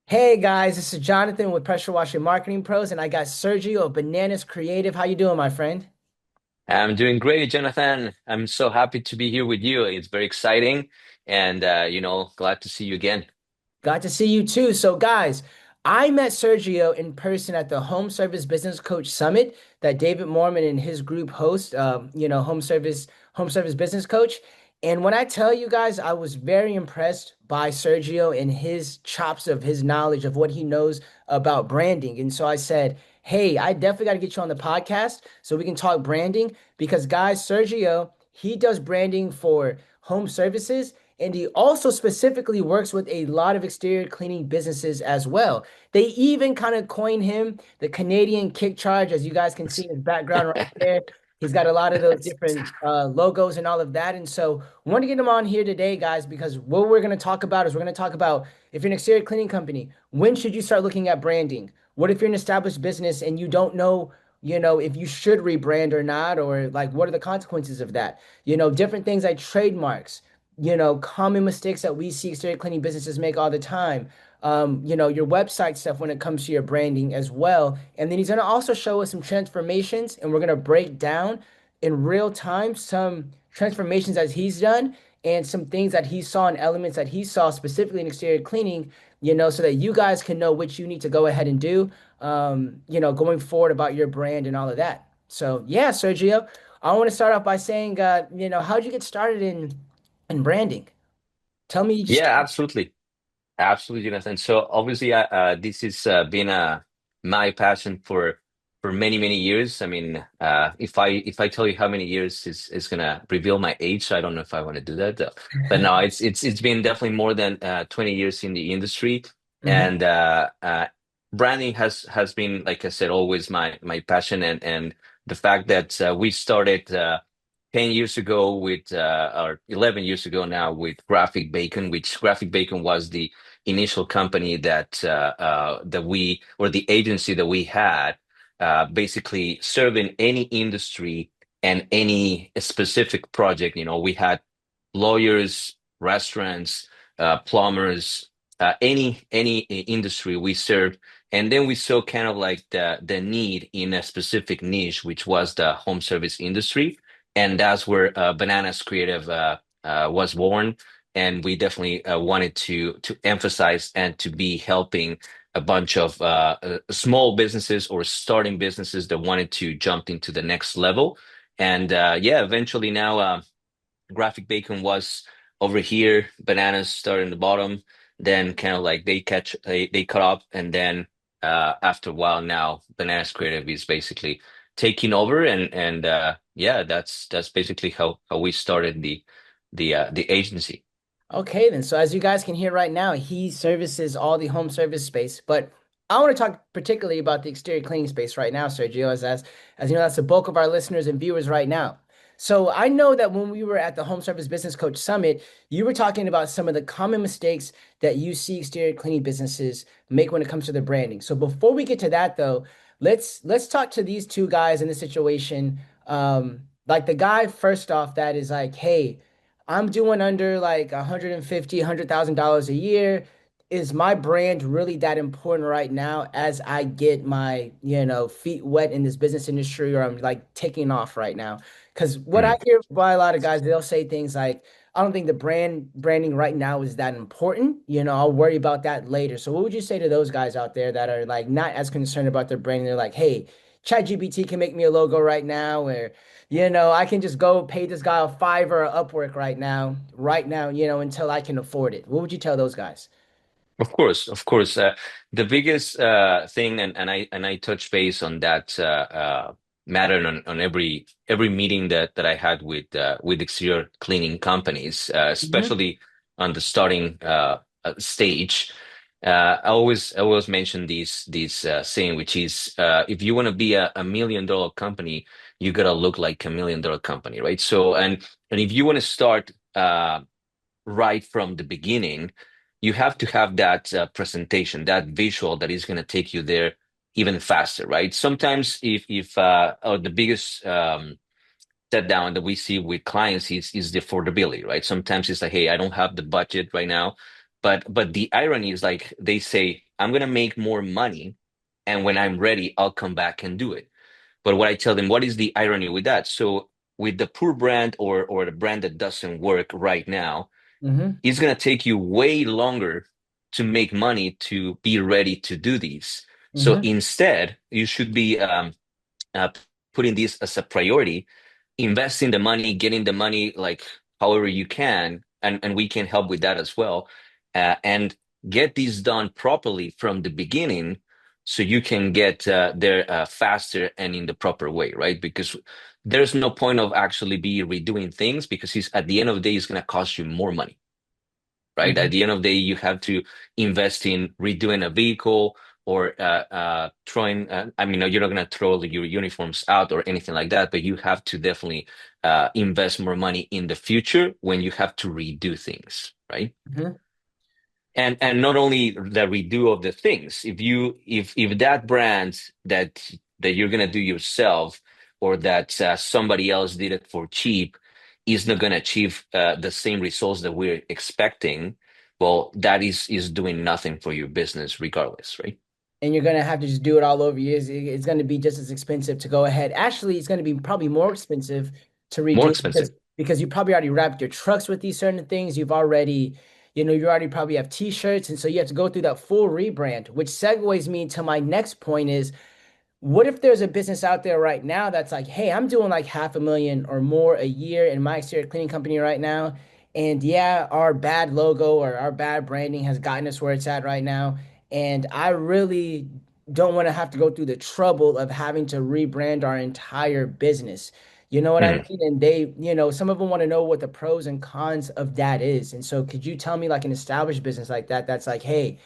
Hey guys, this is Jonathan with Pressure Washing Marketing Pros, and I got Sergio of Bananas Creative. How you doing, my friend? I'm doing great, Jonathan. I'm so happy to be here with you. It's very exciting and glad to see you again. Glad to see you too. So, guys, I met Sergio in person at the Home Service Business Coach Summit that David Mormon and his group host. Home Service Business Coach. And when I tell you guys, I was very impressed by Sergio and his chops of his knowledge of what he knows about branding. And so I said, hey, I definitely got to get you on the podcast so we can talk branding because, guys, Sergio, he does branding for home services. And he also specifically works with a lot of exterior cleaning businesses as well. They even kind of coined him the Canadian kick charge, as you guys can see in his background right there. He's got a lot of those different logos and all of that. And so I want to get him on here today, guys, because what we're going to talk about is we're going to talk about if you're an exterior cleaning company, when should you start looking at branding? What if you're an established business and you don't know, if you should rebrand or not, or like what are the consequences of that? Different things like trademarks, common mistakes that we see exterior cleaning businesses make all the time. Your website stuff when it comes to your branding as well. And then he's going to also show us some transformations, and we're going to break down in real time some transformations that he's done and some things that he saw and elements that he saw specifically in exterior cleaning, so that you guys can know what you need to go ahead and do, going forward about your brand and all of that. So, yeah, Sergio, I want to start off by saying, how'd you get started in branding? Tell me each Yeah, story. absolutely. Absolutely, Jonathan. So obviously, this has been my passion for many, many years. I mean, if I tell you how many years is gonna reveal my age, so I don't know if I want to do that though. But no, it's been definitely more than 20 years in the industry, Hmm. and branding has been, like I said, always my passion, and the fact that we started 10 years ago with or 11 years ago now with Graphic Bacon, which Graphic Bacon was the initial company that we or the agency that we had, basically serving any industry and any specific project. We had lawyers, restaurants, plumbers, any industry we served. And then we saw kind of like the need in a specific niche, which was the home service industry, and that's where Bananas Creative was born. And we definitely wanted to emphasize and to be helping a bunch of small businesses or starting businesses that wanted to jump into the next level. And yeah, eventually now Graphic Bacon was over here, Bananas started in the bottom, then kind of like they cut up, and then after a while now Bananas Creative is basically taking over, and yeah, that's basically how we started the agency. Okay, then. So as you guys can hear right now, he services all the home service space, but I want to talk particularly about the exterior cleaning space right now, Sergio, as you know, that's the bulk of our listeners and viewers right now. So I know that when we were at the Home Service Business Coach Summit, you were talking about some of the common mistakes that you see exterior cleaning businesses make when it comes to their branding. So before we get to that though, let's talk to these two guys in this situation. Like the guy first off that is like, hey, I'm doing under like 150, $100,000 a year. Is my brand really that important right now as I get my, feet wet in this business industry or I'm like taking off right now? Because what I Mm. hear by a lot of guys, they'll say things like, I don't think the branding right now is that important. I'll worry about that later. So what would you say to those guys out there that are like not as concerned about their branding? They're like, hey, ChatGPT can make me a logo right now, or I can just go pay this guy a Fiverr or Upwork right now, until I can afford it. What would you tell those guys? Of course, of course. The biggest thing, and I touch base on that matter on every meeting that I had with exterior cleaning companies, Hmm. especially on the starting stage. I always mention these saying, which is if you want to be a $1 million company, you gotta look like $1 million company, right? So and if you want to start right from the beginning, you have to have that presentation, that visual that is going to take you there even faster, right? Sometimes if or the biggest set down that we see with clients is the affordability, right? Sometimes it's like, hey, I don't have the budget right now, but the irony is like they say. I'm gonna make more money, and when I'm ready, I'll come back and do it. But what I tell them, what is the irony with that? So with the poor brand or the brand that doesn't work right now, Mm-hmm. it's gonna take you way longer to make money to be ready to do these. So Mm-hmm. instead, you should be uh, putting this as a priority, investing the money, getting the money like however you can, and we can help with that as well, and get these done properly from the beginning, so you can get there faster and in the proper way, right? Because there's no point of actually be redoing things because it's at the end of the day, it's going to cost you more money, right? Mm-hmm. At the end of the day, you have to invest in redoing a vehicle or throwing. I mean, you're not going to throw your uniforms out or anything like that, but you have to definitely invest more money in the future when you have to redo things, right? Mm-hmm. And not only the redo of the things, if that brand that you're gonna do yourself or that somebody else did it for cheap is not gonna achieve the same results that we're expecting, well, that is doing nothing for your business regardless, right? And you're gonna have to just do it all over years. It's gonna be just as expensive to go ahead. Actually, it's gonna be probably more expensive to More redo it expensive. because you probably already wrapped your trucks with these certain things. You've already, you already probably have t-shirts, and so you have to go through that full rebrand, which segues me to my next point is what if there's a business out there right now that's like, hey, I'm doing like 500,000 or more a year in my exterior cleaning company right now. And yeah, our bad logo or our bad branding has gotten us where it's at right now. And I really don't want to have to go through the trouble of having to rebrand our entire business. You know what I Mhm. mean? And they, some of them want to know what the pros and cons of that is. And so could you tell me like an established business like that that's like, hey,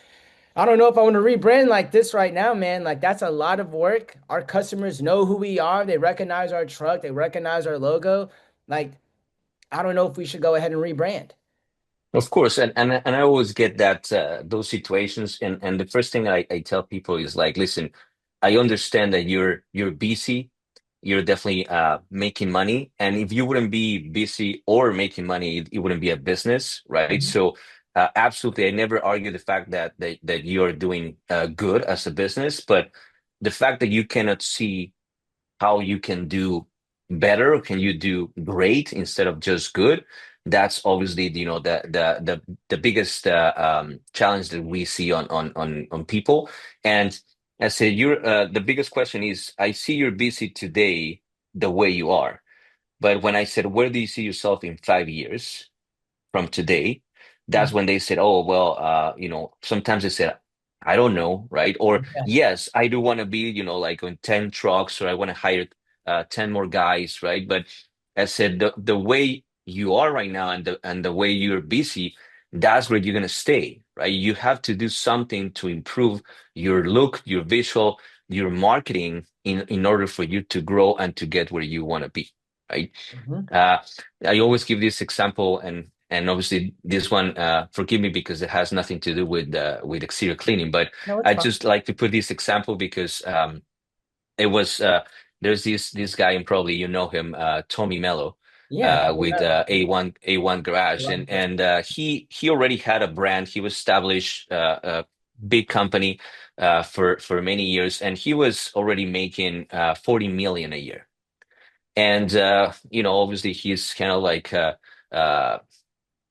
I don't know if I want to rebrand like this right now, man. Like that's a lot of work. Our customers know who we are. They recognize our truck. They recognize our logo. Like, I don't know if we should go ahead and rebrand. Of course, and I always get that those situations, and the first thing I tell people is like, listen, I understand that you're busy, you're definitely making money, and if you wouldn't be busy or making money, it wouldn't be a business, right? Mhm. So, absolutely, I never argue the fact that you're doing good as a business, but the fact that you cannot see how you can do better, can you do great instead of just good, that's obviously the biggest challenge that we see on people. And I said, you're the biggest question is, I see you're busy today the way you are, but when I said, where do you see yourself in 5 years from today, that's Mhm. when they said, oh, well, sometimes they said, I don't know, right? Or, Yeah. yes, I do want to be, like on 10 trucks, or I want to hire 10 more guys, right? But I said, the way you are right now and the way you're busy, that's where you're going to stay, right? You have to do something to improve your look, your visual, your marketing in order for you to grow and to get where you want to be, right? Mhm. Uh, I always give this example, and obviously this one, forgive me because it has nothing to do with exterior cleaning, but No, it's I fine. just like to put this example because it was there's this guy, and probably you know him, Tommy Mello, Yeah, Tommy with Mello. A1 I Garage, love and it. he already had a brand. He was established a big company for many years, and he was already making 40 million a year. And obviously he's kind of like uh,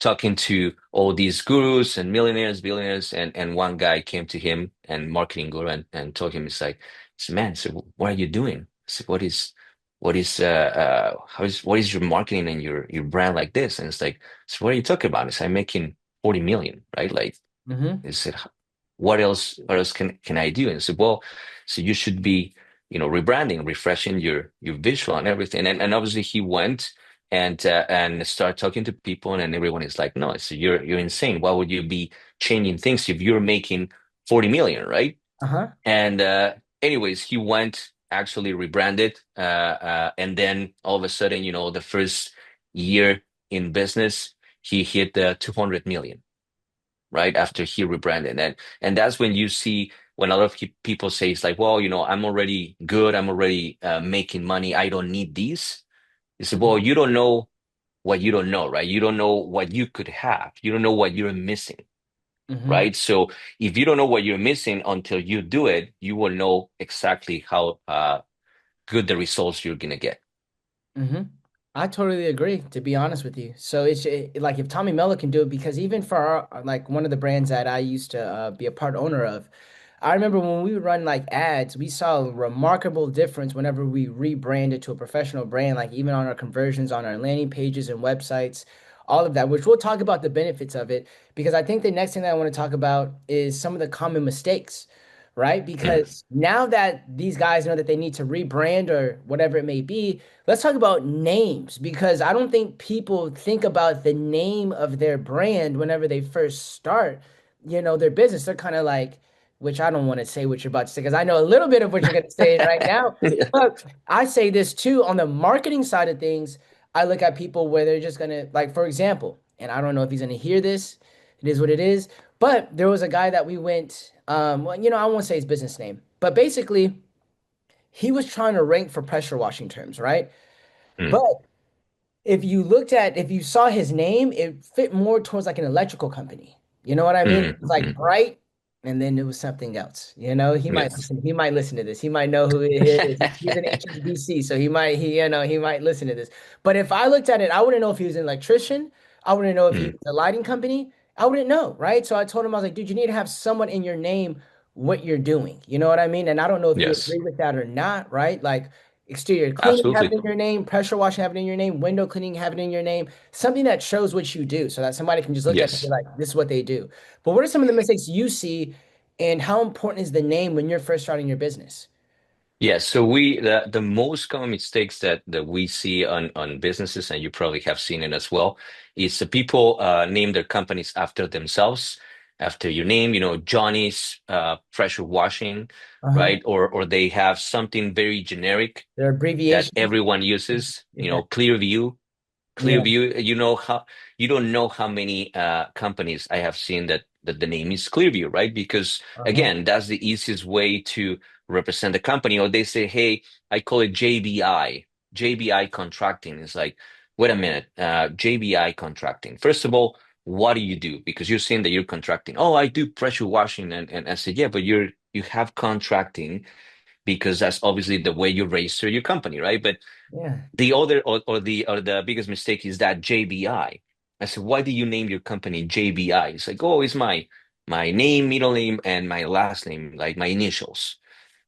talking to all these gurus and millionaires, billionaires, and one guy came to him, and marketing guru, and told him, it's like, man, so what are you doing? So what is your marketing and your brand like this? And it's like, so what are you talking about? It's I'm making 40 million, right? Like, Hmm. he said, what else can I do? And I said, well, so you should be, rebranding, refreshing your visual and everything. And obviously he went and started talking to people, and everyone is like, no, so you're insane. Why would you be changing things if you're making 40 million, right? Uh-huh. And anyways, he went, actually rebranded, and then all of a sudden, the first year in business, he hit 200 million, right after he rebranded. And that's when you see, when a lot of people say, it's like, well, I'm already good, I'm already making money, I don't need these. You say, well, you don't know what you don't know, right? You don't know what you could have, you don't know what you're missing. Mm-hmm. right? So if you don't know what you're missing until you do it, you will know exactly how good the results you're gonna get. Mm-hmm. I totally agree, to be honest with you. So like if Tommy Mello can do it, because even for like one of the brands that I used to be a part owner of, I remember when we would run like ads, we saw a remarkable difference whenever we rebranded to a professional brand, like even on our conversions on our landing pages and websites, all of that, which we'll talk about the benefits of it, because I think the next thing that I want to talk about is some of the common mistakes, right? Mm, Because now that these guys know that they need to rebrand or whatever it may be, let's talk about names, because I don't think people think about the name of their brand whenever they first start, their business. They're kind of like, which I don't want to say what you're about to say because I know a little bit of what you're going to say right now. yeah. But I say this too on the marketing side of things. I look at people where they're just going to, like, for example, and I don't know if he's going to hear this. It is what it is. But there was a guy that we went, well, I won't say his business name, but basically, he was trying to rank for pressure washing terms, right? Mm, But if you saw his name, it fit more towards like an electrical company. You know what I mean? It mm, was like mm. bright, and then it was something else. Yes. He might listen to this. He might know who it is. He's an HSBC, so he might listen to this. But if I looked at it, I wouldn't know if he was an electrician. I wouldn't know if he Mm, was a lighting company. I wouldn't know, right? So I told him, I was like, dude, you need to have someone in your name what you're doing. You know what I mean? And I don't know if you yes. agree with that or not, right? Like exterior cleaning, have it Absolutely. in your name, pressure washing, have it in your name, window cleaning, have it in your name, something that shows what you do so that somebody can just look at it and be Yes. like, this is what they do. But what are some of the mistakes you see and how important is the name when you're first starting your business? Yes. So the most common mistakes that we see on businesses, and you probably have seen it as well, is the people name their companies after themselves, after your name, Johnny's pressure washing, Uh-huh. right? Or they have something very generic Their that abbreviations. everyone uses, Yeah. Clearview. Yeah. Clearview, you don't know how many companies I have seen that the name is Clearview, right? Because Uh-huh. again, that's the easiest way to represent the company. Or they say, hey, I call it JBI, JBI Contracting. It's like, wait a minute, JBI Contracting. First of all, what do you do? Because you're saying that you're contracting. Oh, I do pressure washing, and I said, yeah, but you have contracting because that's obviously the way you register your company, right? But Yeah. the other or the biggest mistake is that JBI. I said, why do you name your company JBI? It's like, oh, it's my name, middle name, and my last name, like my initials.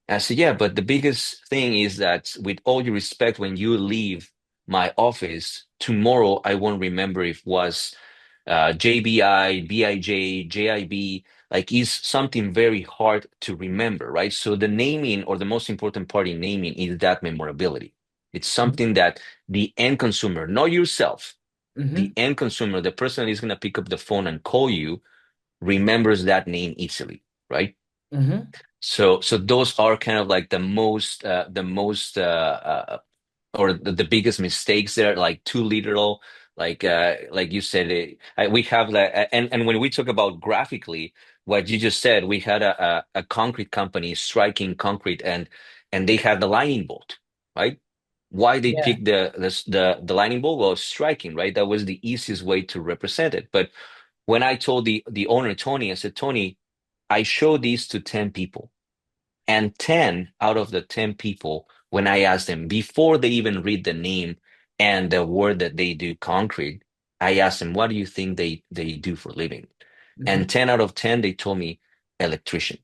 I said, yeah, but the biggest thing is that with all due respect, when you leave my office tomorrow, I won't remember if it was JBI, BIJ, JIB, like is something very hard to remember, right? So the naming or the most important part in naming is that memorability. It's something that the end consumer, not yourself, Mm-hmm. the end consumer, the person that is going to pick up the phone and call you, remembers that name easily, right? Mm-hmm. So those are kind of like or the biggest mistakes there, like too literal, like you said, we have like, and when we talk about graphically, what you just said, we had a concrete company striking concrete, and they had the lightning bolt, right? Why they Yeah. picked the lightning bolt? Well, striking, right? That was the easiest way to represent it. But when I told the owner Tony, I said, Tony, I showed these to 10 people. And 10 out of the 10 people, when I asked them before they even read the name and the word that they do, concrete, I asked them, what do you think they do for a living? Mm-hmm. And 10 out of 10, they told me electrician,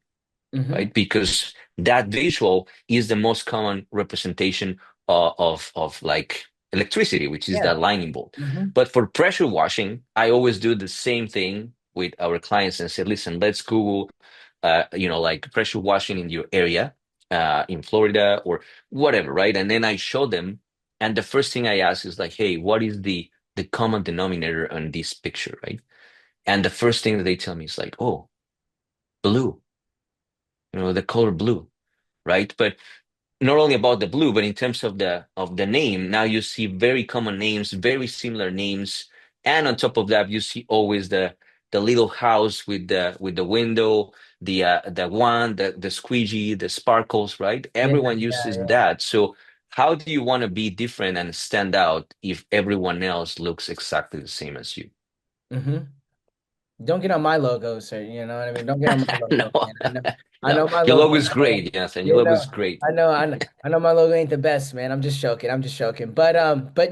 Mm-hmm. right? Because that visual is the most common representation of like electricity, which is Yeah. that lightning bolt. Mm-hmm. But for pressure washing, I always do the same thing with our clients and say, listen, let's Google, like pressure washing in your area, in Florida or whatever, right? And then I show them, and the first thing I ask is like, hey, what is the common denominator on this picture, right? And the first thing that they tell me is like, oh, blue, the color blue, right? But not only about the blue, but in terms of the name, now you see very common names, very similar names, and on top of that, you see always the little house with the window, the one, the squeegee, the sparkles, right? Yeah. Everyone uses Yeah. that. So how do you want to be different and stand out if everyone else looks exactly the same as you? Yeah. Mm-hmm. Don't get on my logo, sir. You know what I mean? Don't get on my No, logo, man. I no. know my Your logo logo ain't is the great, Jonathan. Your you logo know, is great. I know my logo ain't the best, man. I'm just joking. I'm just joking. But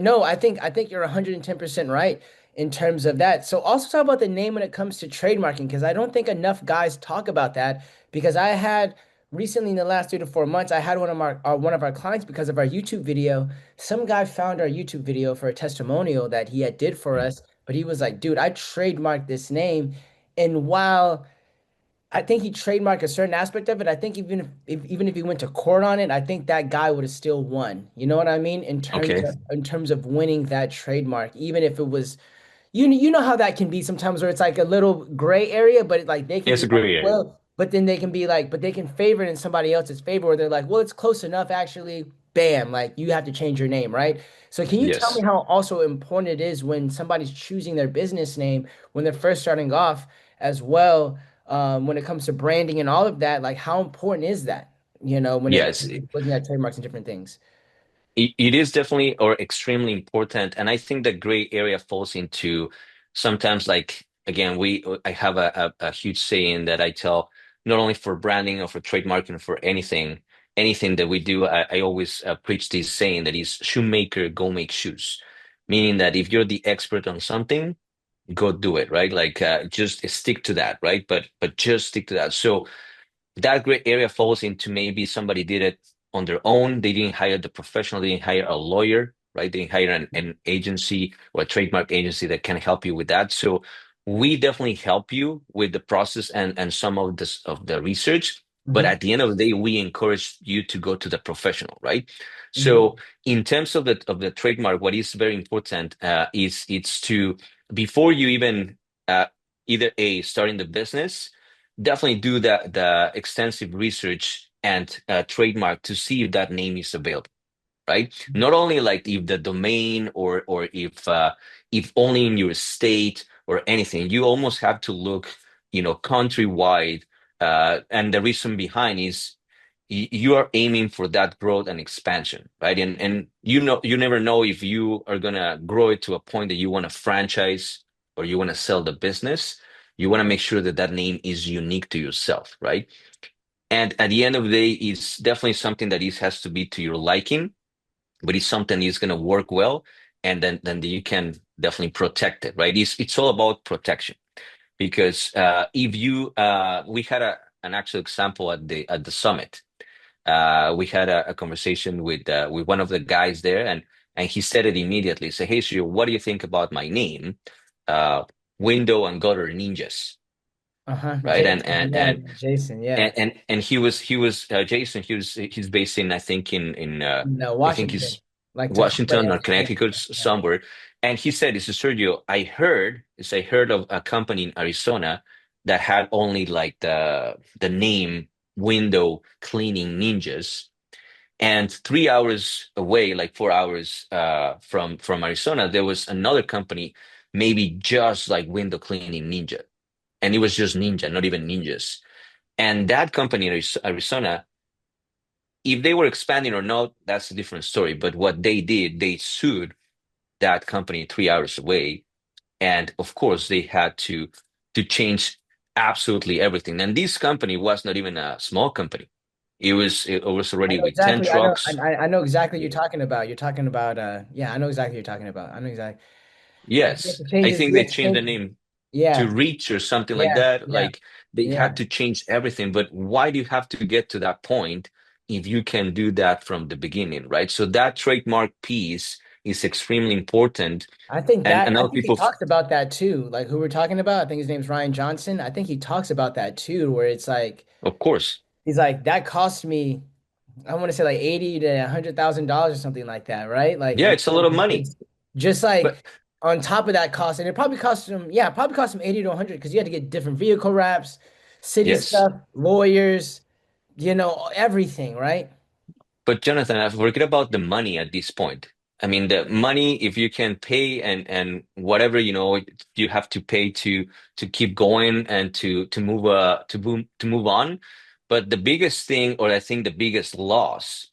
no, I think you're 110% right in terms of that. So also talk about the name when it comes to trademarking, because I don't think enough guys talk about that. Because I had recently in the last 3 to 4 months, I had one of our clients because of our YouTube video. Some guy found our YouTube video for a testimonial that he had did for us, but he was like, dude, I trademarked this name. And while I think he trademarked a certain aspect of it, I think even if he went to court on it, I think that guy would have still won. You know what I mean? Okay. In terms of winning that trademark, even if it was you know how that can be sometimes where it's like a little gray area, but like they can It's be a like, gray area. well, but then they can be like, but they can favor it in somebody else's favor where they're like, well, it's close enough actually. Bam, like you have to change your name, right? So can you tell me Yes. how also important it is when somebody's choosing their business name when they're first starting off as well, when it comes to branding and all of that, like how important is that, when it Yes. looking at trademarks and different things? It is definitely or extremely important, and I think the gray area falls into sometimes like again I have a huge saying that I tell not only for branding or for trademarking or for anything that we do. I always preach this saying that is shoemaker go make shoes, meaning that if you're the expert on something, go do it, right? Like just stick to that, right? But just stick to that. So that gray area falls into maybe somebody did it on their own. They didn't hire the professional, they didn't hire a lawyer, right? They didn't hire an agency or a trademark agency that can help you with that. So we definitely help you with the process and some of this of the research. But Hmm. at the end of the day, we encourage you to go to the professional, right? So Hmm. in terms of the trademark, what is very important is it's to before you even uh, either a starting the business definitely do the extensive research and trademark to see if that name is available, right? Not only like if the domain or if only in your state or anything. You almost have to look, countrywide. And the reason behind is you are aiming for that growth and expansion, right? And you never know if you are gonna grow it to a point that you want to franchise or you want to sell the business. You want to make sure that that name is unique to yourself, right? And at the end of the day, it's definitely something that is has to be to your liking, but it's something that's going to work well, and then you can definitely protect it, right? It's all about protection because if you we had an actual example at the summit. We had a conversation with one of the guys there, and he said it immediately. Say, hey, Sergio, what do you think about my name? Uh, Window and Gutter Ninjas, Uh-huh. right? And Jason, and yeah, and Jason, yeah. and he was Jason. He's based in I think in No, I think Washington, he's like Tacoma Washington or area. Yeah, Connecticut yeah. somewhere. And he said, "This is Sergio. I heard of a company in Arizona that had only like the name Window Cleaning Ninjas." And 3 hours away, like 4 hours from Arizona, there was another company, maybe just like Window Cleaning Ninja, and it was just Ninja, not even Ninjas. And that company in Arizona, if they were expanding or not, that's a different story. But what they did, they sued that company 3 hours away, and of course, they had to change absolutely everything. And this company was not even a small company. It was I already know with 10 exactly. I know. trucks. I know exactly what you're Yeah. talking about. You're talking about. Yeah, I know exactly what you're talking about. I know exactly. And you have Yes, to change I it. think You they have to changed the change. name to Yeah, Reach or something like yeah, that. yeah, Like they yeah. had to change everything. But why do you have to get to that point if you can do that from the beginning, right? So that trademark piece is extremely important. And I other think he people, talks about that too. Like who we're talking about. I think his name's Ryan Johnson. I think he talks about that too, where it's like of course, he's like that cost me. I want to say like 80 to $100,000 or something like that, right? Like, yeah, and it's a lot of money. just But like on top of that cost, and it probably cost him, yeah, it probably cost him 80 to 100 because you had to get different vehicle wraps, city yes. stuff, lawyers, everything, right? But Jonathan, I forget about the money at this point. I mean, the money, if you can pay and whatever, you have to pay to keep going and to move on. But the biggest thing, or I think the biggest loss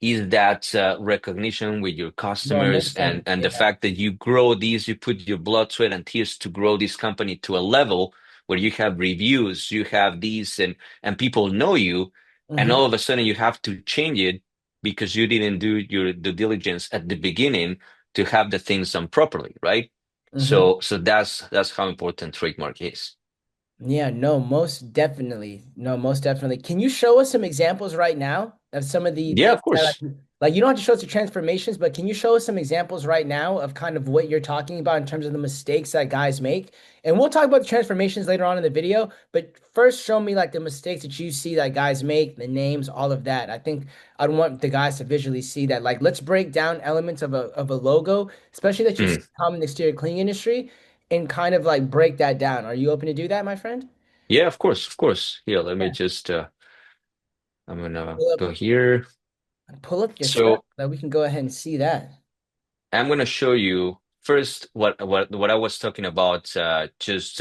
is that recognition with your No, it customers makes sense. and the Yeah. fact that you grow these, you put your blood, sweat, and tears to grow this company to a level where you have reviews, you have these, and people know you, and Hmm. all of a sudden you have to change it because you didn't do your due diligence at the beginning to have the things done properly, right? Hmm. So that's how important trademark is. Yeah, no, most definitely. No, most definitely. Can you show us some examples right now of some of the Yeah, things of that course. like you don't have to show us the transformations, but can you show us some examples right now of kind of what you're talking about in terms of the mistakes that guys make? And we'll talk about the transformations later on in the video, but first show me like the mistakes that you see that guys make, the names, all of that. I think I'd want the guys to visually see that. Like let's break down elements of a logo, especially that you see Mm. common in the exterior cleaning industry and kind of like break that down. Are you open to do that, my friend? Yeah, of course, of course. Here, let me Yeah. just I'm gonna Pull up, go here. pull up your stuff So so that we can go ahead and see that. I'm gonna show you first what I was talking about just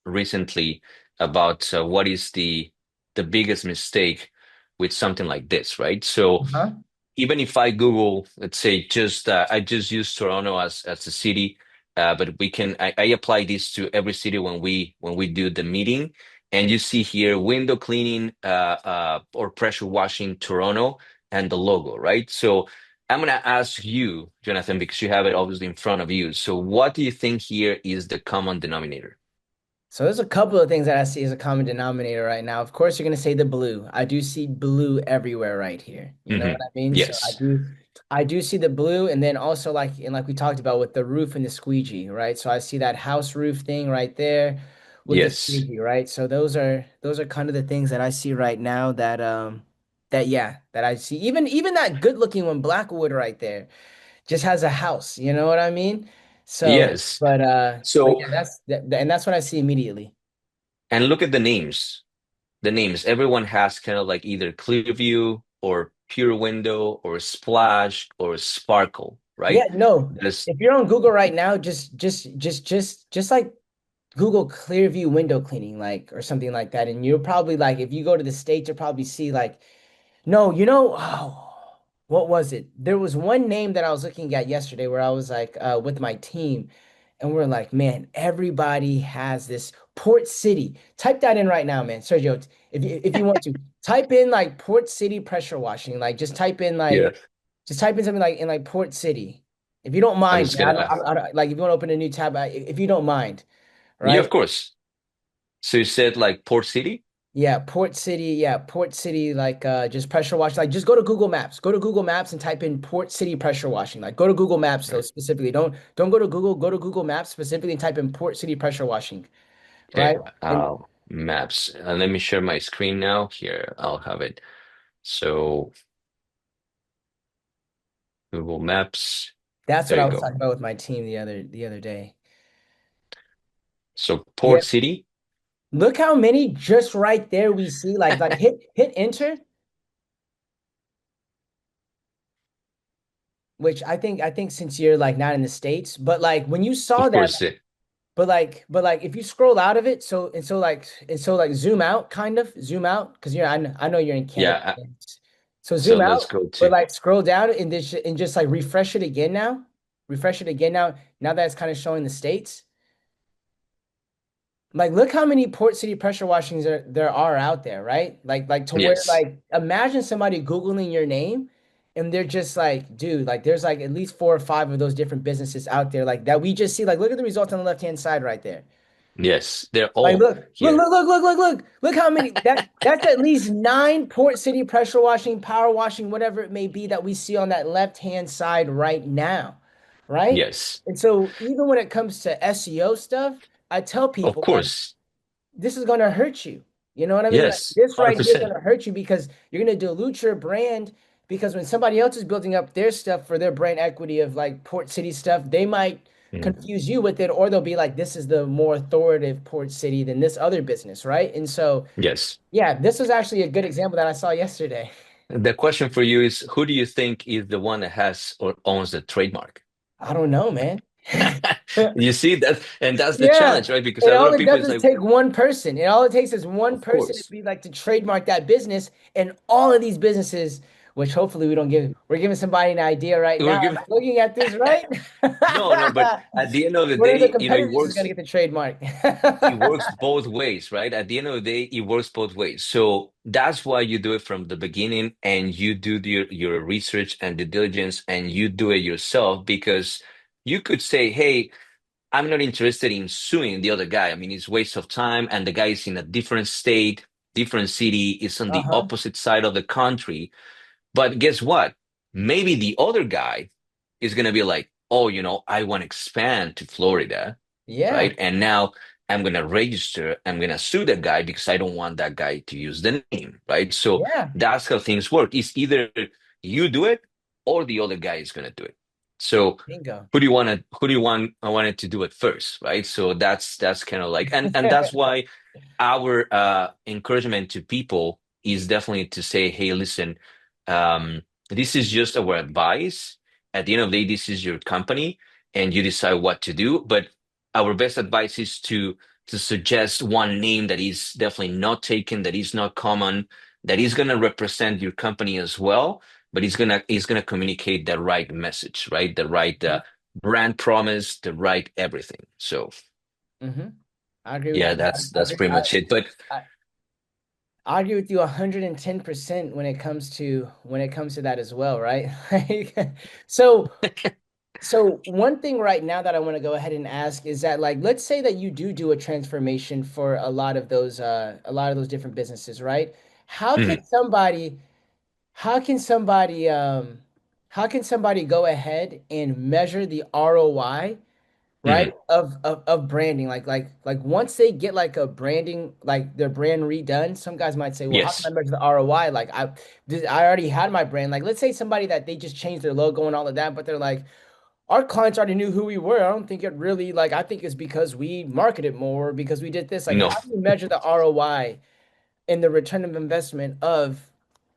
recently about what is the biggest mistake with something like this, right? So Uh-huh. even if I Google, let's say just I just use Toronto as a city, but I apply this to every city when we do the meeting, and you see here window cleaning or pressure washing Toronto and the logo, right? So I'm gonna ask you, Jonathan, because you have it obviously in front of you. So what do you think here is the common denominator? So there's a couple of things that I see as a common denominator right now. Of course, you're going to say the blue. I do see blue everywhere right here. You know what Hmm. I mean? So Yes, I do see the blue, and then also like we talked about with the roof and the squeegee, right? So I see that house roof thing right there with the yes, squeegee, right? So those are kind of the things that I see right now that I see. Even that good looking one, Blackwood right there, just has a house. You know what I mean? So, yes. but So yeah, and that's what I see immediately. and look at the names. The names. Everyone has kind of like either Clearview or Pure Window or Splash or Sparkle, Yeah, right? no. There's If you're on Google right now, just like Google Clearview window cleaning, like or something like that, and you'll probably like if you go to the States, you'll probably see like no, what was it? There was one name that I was looking at yesterday where I was like with my team, and we're like, man, everybody has this Port City. Type that in right now, man. Sergio, if you want to type in like Port City pressure washing, like yeah. just type in something like in like Port City. If you don't I'm mind, just man, gonna like if you want to open a new tab, if you don't mind, yeah, right? of course. So you said like Port City? Yeah, Port City. Yeah, Port City. Like, just pressure washing. Like, just go to Google Maps. Go to Google Maps and type in Port City pressure washing. Like, go to Google Maps though Right. specifically. Don't go to Google. Go to Google Maps specifically and type in Port City pressure washing. Okay. Right. And Maps. Let me share my screen now. Here, I'll have it. So Google Maps. that's what There I you was go. talking about with my team the other day. So Yeah. Port City. Look how many just right there we see. Like hit enter, which I think since you're like not in the States, but like when you saw Of that. course, But like if you scroll out of it, so zoom out, kind of zoom out, because I know you're in Canada. yeah. So So zoom let's out, go but to like scroll down and just like refresh it again now. Refresh it again now. Now that it's kind of showing the states. Like look how many port city pressure washings there are out there, right? Like to where yes. like imagine somebody Googling your name and they're just like, dude, like there's like at least four or five of those different businesses out there like that we just see. Like look at the results on the left-hand side right there. Yes. They're Like, all look, look, here. look, look, look, look, look. Look how many that's at least nine port city pressure washing, power washing, whatever it may be that we see on that left-hand side right now. Right? Yes. And so even when it comes to SEO stuff, I tell Of people like course. this is gonna hurt you. You know what I mean? Like Yes. this right here is 100%. gonna hurt you because you're gonna dilute your brand because when somebody else is building up their stuff for their brand equity of like Port City stuff, they might Mm. confuse you with it, or they'll be like, this is the more authoritative Port City than this other business, right? And so, Yes. yeah, this was actually a good example that I saw yesterday. The question for you is, who do you think is the one that has or owns the trademark? I don't know, man. You see that, and that's the Yeah. challenge, right? Because And a lot all of it people does is is like, take one person. And all it takes is one of person to course, be like to trademark that business. And all of these businesses which hopefully we don't give. We're giving somebody an idea right We're now. giving Looking at this, right? no, no, but at the end of the One of the day, it competitors is going works. to get the trademark. It works both ways, right? At the end of the day, it works both ways. So that's why you do it from the beginning and you do your research and due diligence and you do it yourself because you could say, hey, I'm not interested in suing the other guy. I mean, it's waste of time and the guy is in a different state, different city, is on the Uh-huh. opposite side of the country. But guess what? Maybe the other guy is going to be like, oh, I want to expand to Florida, Yeah. right? And now I'm going to register, I'm going to sue that guy because I don't want that guy to use the name, right? So Yeah. that's how things work. It's either you do it or the other guy is going to do it. So Bingo. who do you want, I wanted to do it first, right? So that's kind of like, and that's why our encouragement to people is definitely to say, hey, listen, this is just our advice. At the end of the day, this is your company and you decide what to do. But our best advice is to suggest one name that is definitely not taken, that is not common, that is going to represent your company as well, but it's gonna communicate the right message, right? The right brand promise, the right everything. So Hmm. I agree with yeah, you. that's pretty much it. But I, I agree with you 110% when it comes to that as well, right? Like, so so one thing right now that I want to go ahead and ask is that, like, let's say that you do a transformation for a lot of those different businesses, right? How can mhm, somebody how can somebody how can somebody go ahead and measure the ROI, right? mhm. Of branding. Like once they get like a branding, like their brand redone, some guys might say, well, how can I Yes. measure the ROI? Like I already had my brand. Like let's say somebody that they just changed their logo and all of that, but they're like, our clients already knew who we were. I don't think it really like I think it's because we marketed more, because we did this. Like No. how do you measure the ROI and the return of investment of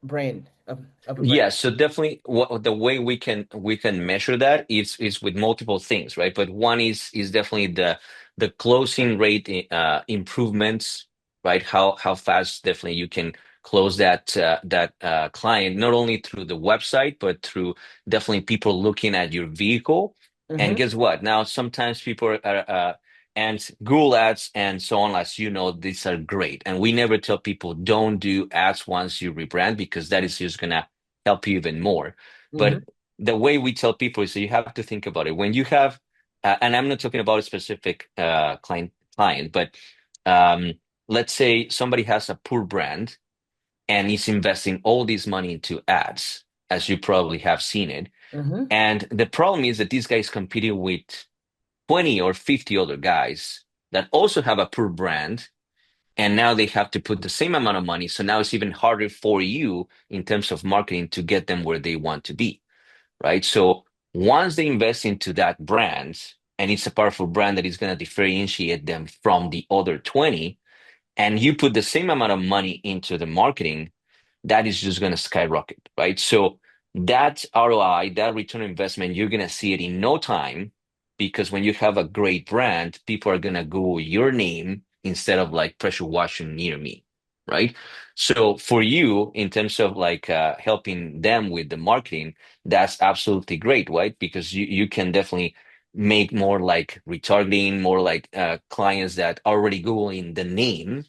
brand of a brand? Yeah, so definitely the way we can measure that is with multiple things, right? But one is definitely the closing rate improvements, right? How fast definitely you can close that client, not only through the website, but through definitely people looking at your vehicle. And Mm-hmm. guess what? Now sometimes people are and Google ads and so on, as you know, these are great. And we never tell people don't do ads once you rebrand because that is just gonna help you even more. Mm-hmm. But the way we tell people is that you have to think about it. When you have, and I'm not talking about a specific client, but um, let's say somebody has a poor brand and is investing all this money into ads, as you probably have seen it. Mm-hmm. And the problem is that these guys competing with 20 or 50 other guys that also have a poor brand and now they have to put the same amount of money. So now it's even harder for you in terms of marketing to get them where they want to be, right? So once they invest into that brand, and it's a powerful brand that is going to differentiate them from the other 20, and you put the same amount of money into the marketing, that is just going to skyrocket, right? So that ROI, that return on investment, you're going to see it in no time because when you have a great brand, people are going to Google your name instead of like pressure washing near me, right? So for you, in terms of like helping them with the marketing, that's absolutely great, right? Because you can definitely make more like retargeting, more like clients that are already Googling the name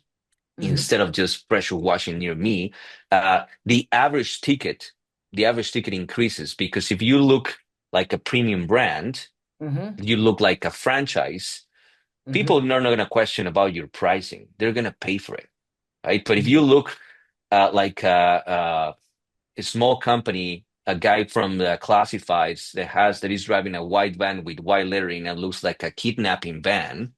Mm-hmm. instead of just pressure washing near me, the average ticket increases because if you look like a premium brand, Mm-hmm. you look like a franchise, people Mm-hmm. are not going to question about your pricing. They're going to pay for it, right? But if you look like a small company, a guy from the classifieds that is driving a white van with white lettering and looks like a kidnapping van,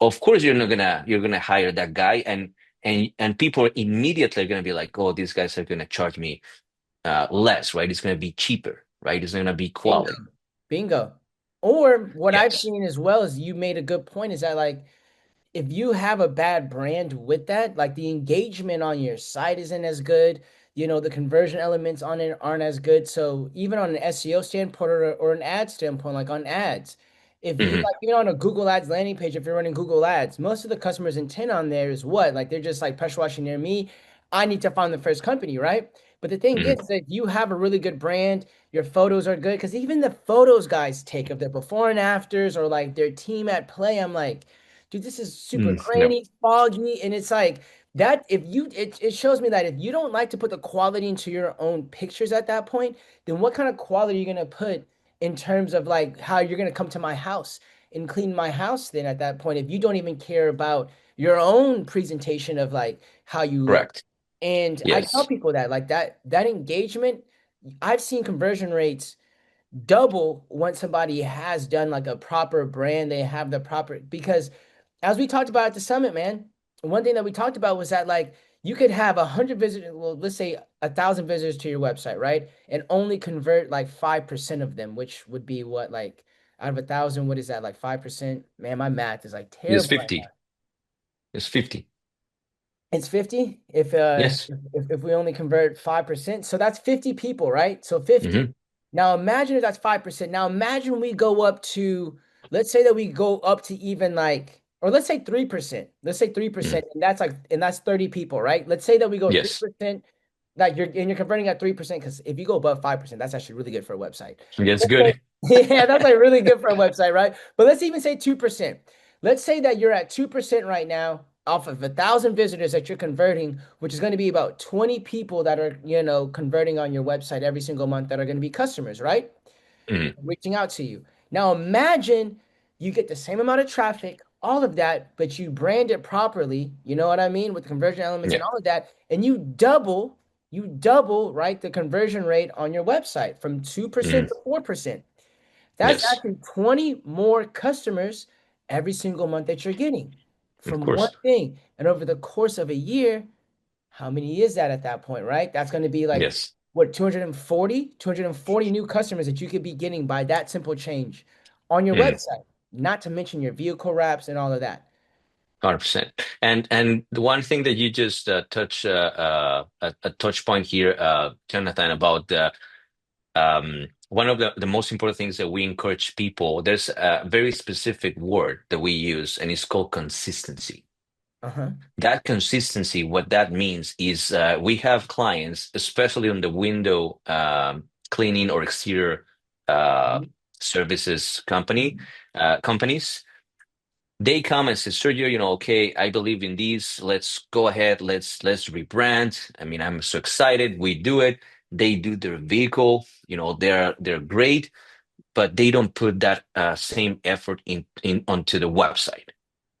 of course you're gonna hire that guy and people immediately are gonna be like, oh, these guys are gonna charge me less, right? It's gonna be cheaper, right? It's gonna be Bingo. quality. Bingo. Or what I've Yes. seen as well is you made a good point is that like if you have a bad brand with that, like the engagement on your site isn't as good, the conversion elements on it aren't as good. So even on an SEO standpoint or an ad standpoint, like on ads, if you Hmm. like even on a Google Ads landing page, if you're running Google Ads, most of the customers' intent on there is what? Like they're just like pressure washing near me. I need to find the first company, right? But the thing Hmm. is that you have a really good brand, your photos are good, because even the photos guys take of their before and afters or like their team at play, I'm like, dude, this is super No, grainy, foggy, and it's like that. If you, it shows me that if you don't like to put the quality into your own pictures at that point, then what kind of quality are you gonna put in terms of like how you're gonna come to my house and clean my house then at that point if you don't even care about your own presentation of like how you look. correct. And I tell Yes. people that like that engagement, I've seen conversion rates double once somebody has done like a proper brand, they have the proper because as we talked about at the summit, man, one thing that we talked about was that like you could have 100 visitors, well, let's say 1,000 visitors to your website, right? And only convert like 5% of them, which would be what, like out of 1,000, what is that, like 5%? Man, my math is like It's terrible right now. 50. It's 50. It's 50 Yes. if we only convert 5%. So that's 50 people, right? So 50. Hmm. Now imagine if that's 5%. Now imagine we go up to, let's say that we go up to even like, or let's say 3%. Let's say Hmm. 3%, and that's like, and that's 30 people, right? Let's say that we go Yes. 3%, that you're converting at 3%, because if you go above 5%, that's actually really good for a website. It's Let's say, good. yeah, that's like really good for a website, right? But let's even say 2%. Let's say that you're at 2% right now off of 1,000 visitors that you're converting, which is going to be about 20 people that are, converting on your website every single month that are going to be customers, right? Hmm. Reaching out to you. Now imagine you get the same amount of traffic, all of that, but you brand it properly, you know what I mean, with conversion elements and Yeah. all of that, and you double, right, the conversion rate on your website from 2% Hmm. to 4%. That's Yes. actually 20 more customers every single month that you're getting Of from one course. thing. And over the course of a year, how many is that at that point, right? That's going to be like, Yes. what, 240 new customers that you could be getting by that simple change on your Hmm. website, not to mention your vehicle wraps and all of that. 100%. And the one thing that you just touch a touch point here, Jonathan, about one of the most important things that we encourage people. There's a very specific word that we use, and it's called consistency. Uh-huh. That consistency, what that means is we have clients, especially on the window cleaning or exterior uh, Mhm. services companies. They come and say, Sergio, okay, I believe in these. Let's go ahead. Let's rebrand. I mean, I'm so excited. We do it. They do their vehicle. They're great, but they don't put that same effort in onto the website,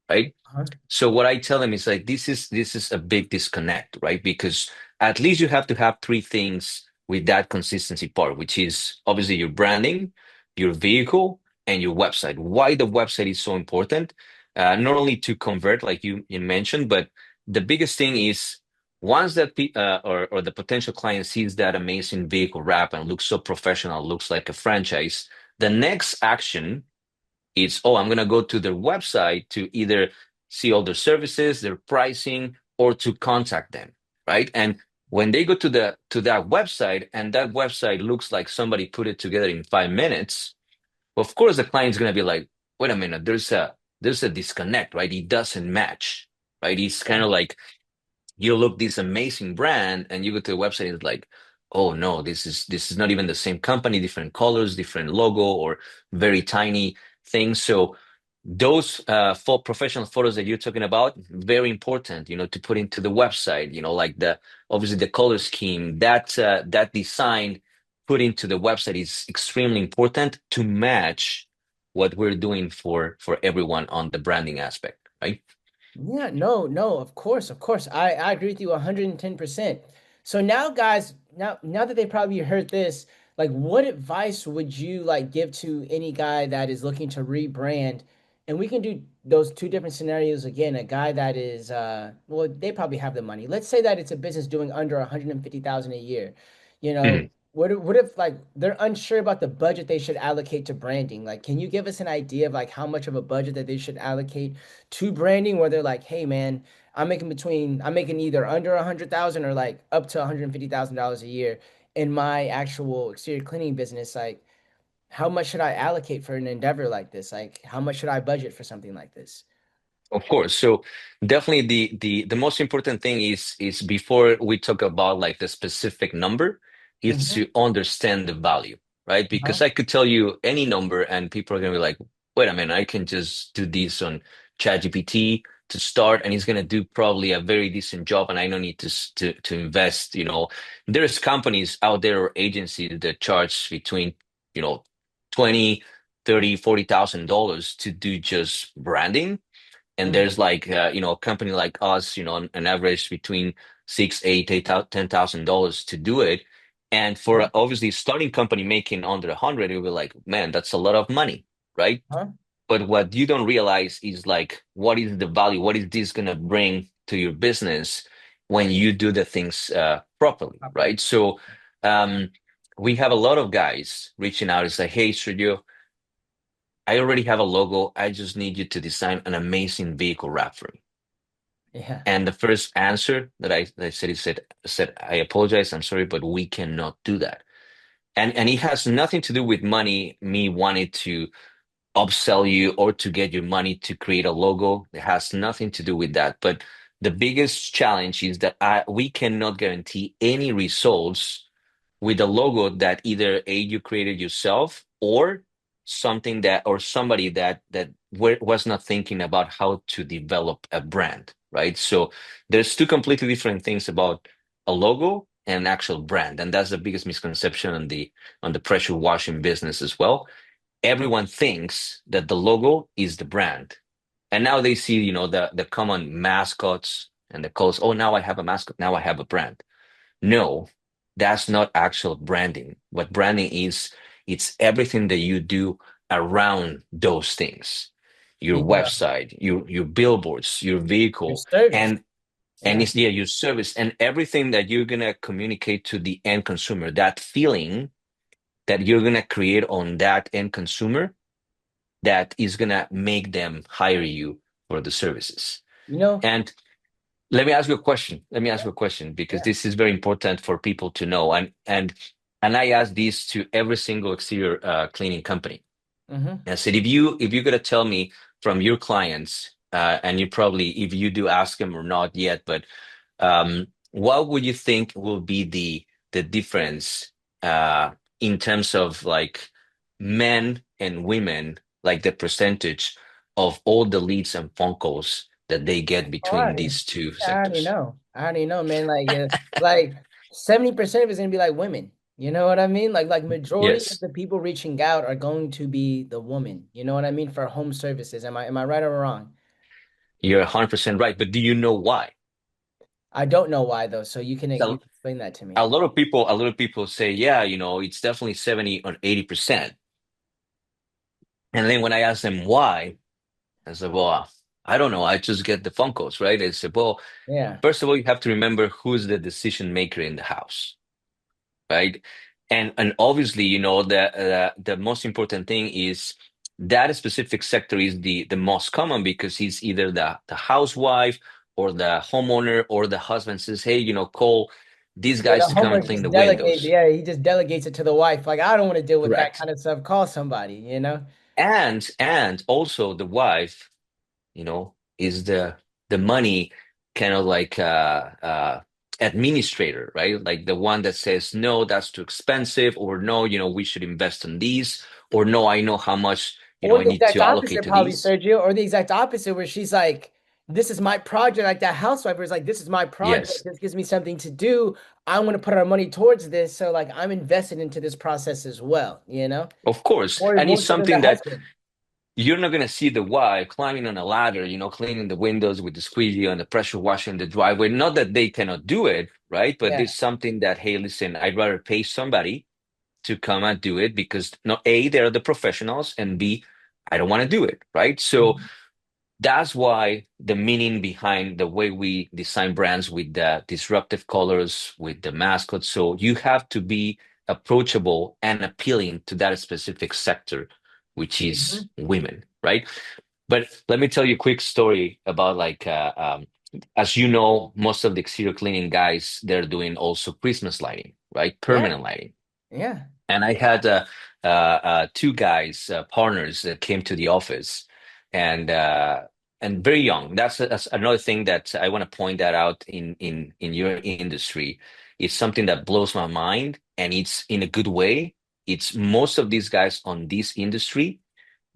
right? Uh-huh. So what I tell them is like this is a big disconnect, right? Because at least you have to have three things with that consistency part, which is obviously your branding, your vehicle, and your website. Why the website is so important, not only to convert, like you mentioned, but the biggest thing is once that or the potential client sees that amazing vehicle wrap and looks so professional, looks like a franchise, the next action it's, oh, I'm going to go to their website to either see all their services, their pricing, or to contact them, right? And when they go to that website and that website looks like somebody put it together in 5 minutes, of course the client's going to be like, wait a minute, there's a disconnect, right? It doesn't match, right? It's kind of like you look this amazing brand and you go to the website and it's like, oh no, this is not even the same company, different colors, different logo, or very tiny things. So those for professional photos that you're talking about, very important, to put into the website, like the obviously the color scheme, that design put into the website is extremely important to match what we're doing for everyone on the branding aspect, right? Yeah, no, no, of course, of course. I agree with you 110%. So now guys, now that they probably heard this, like what advice would you like give to any guy that is looking to rebrand? And we can do those two different scenarios again. A guy that is well, they probably have the money. Let's say that it's a business doing under 150,000 a year. Mhm. What if like they're unsure about the budget they should allocate to branding? Like, can you give us an idea of like how much of a budget that they should allocate to branding where they're like, hey man, I'm making either under 100,000 or like up to $150,000 a year in my actual exterior cleaning business. Like, how much should I allocate for an endeavor like this? Like, how much should I budget for something like this? Of course. So definitely the most important thing is before we talk about like the specific number, is Mm-hmm. to understand the value, right? Uh-huh. Because I could tell you any number and people are gonna be like, wait a minute, I can just do this on ChatGPT to start and it's gonna do probably a very decent job and I don't need to invest, There's companies out there or agencies that charge between, you know, 20, 30, $40,000 to do just branding, and Mm-hmm. there's like a company like us, an average between $10,000 to do it. And Uh-huh. for obviously starting company making under 100, you'll be like, man, that's a lot of money, right? Uh-huh. But what you don't realize is like, what is the value? What is this gonna bring to your business when you do the things properly, Properly. right? So um, we have a lot of guys reaching out. It's like, hey, Sergio, I already have a logo. I just need you to design an amazing vehicle wrap for me. Yeah. And the first answer that I said, he said, I apologize, I'm sorry, but we cannot do that. And it has nothing to do with money, me wanting to upsell you or to get your money to create a logo. It has nothing to do with that. But the biggest challenge is that we cannot guarantee any results with a logo that either A, you created yourself, or something that or somebody that was not thinking about how to develop a brand, right? So there's two completely different things about a logo and an actual brand, and that's the biggest misconception on the pressure washing business as well. Everyone thinks that the logo is the brand, and now they see, the common mascots and the calls. Oh, now I have a mascot. Now I have a brand. No, that's not actual branding. What branding is, it's everything that you do around those things. Your Yeah. website, your billboards, your Your vehicle, service. and Yeah. it's yeah, your service and everything that you're gonna communicate to the end consumer, that feeling that you're gonna create on that end consumer that is gonna make them hire you for the services. You know? And let me ask you a question. Let me ask Yeah. you a question because Yeah. this is very important for people to know. And I ask this to every single exterior cleaning company. Mm-hmm. I said, if you're gonna tell me from your clients, and you probably if you do ask them or not yet, but what would you think will be the difference in terms of like men and women, like the percentage of all the leads and phone calls that they get Oh, between these two I already sectors? know. I already know, man. Like 70% of it's gonna be like women. You know what I mean? Like majority of Yes, the people reaching out are going to be the woman. You know what I mean? For home services. Am I right or wrong? you're 100% right. But do you know why? I don't know why though, so you A, can explain that to me. a lot of people say, yeah, it's definitely 70 or 80%. And then when I ask them why, I said, well, I don't know. I just get the phone calls, right? I said, well, Yeah. first of all, you have to remember who's the decision maker in the house, right? And obviously, the most important thing is that specific sector is the most common because he's either the housewife or the homeowner or the husband says, hey, call these Yeah, guys the to come and homework clean just the delegates. windows. Yeah, he just delegates it to the wife. Like, I don't want to deal with that Correct. kind of stuff. Call somebody, you know? And also the wife, is the money kind of like administrator, right? Like the one that says, no, that's too expensive, or no, we should invest in these, or no, I know how much, Or I the need exact to allocate opposite, to probably, these. Sergio, or the exact opposite, where she's like, this is my project, like that housewife is like, this is my project. Yes, This gives me something to do. I want to put our money towards this. So, like, I'm invested into this process as well, you know? of course. Or And more it's so than the something that husband. you're not going to see the wife climbing on a ladder, cleaning the windows with the squeegee and the pressure washing the driveway. Not that they cannot do it, right? But Yeah. there's something that, hey, listen, I'd rather pay somebody to come and do it because no, A, they're the professionals, and B, I don't want to do it, right? So Mhm. that's why the meaning behind the way we design brands with the disruptive colors, with the mascot. So you have to be approachable and appealing to that specific sector, which is Mhm. women, right? But let me tell you a quick story about like, as you know, most of the exterior cleaning guys, they're doing also Christmas lighting, right? Yeah. Permanent lighting. Yeah. And I had two guys, partners that came to the office, and and very young. That's another thing that I want to point that out in your industry. It's something that blows my mind, and it's in a good way. It's most of these guys on this industry,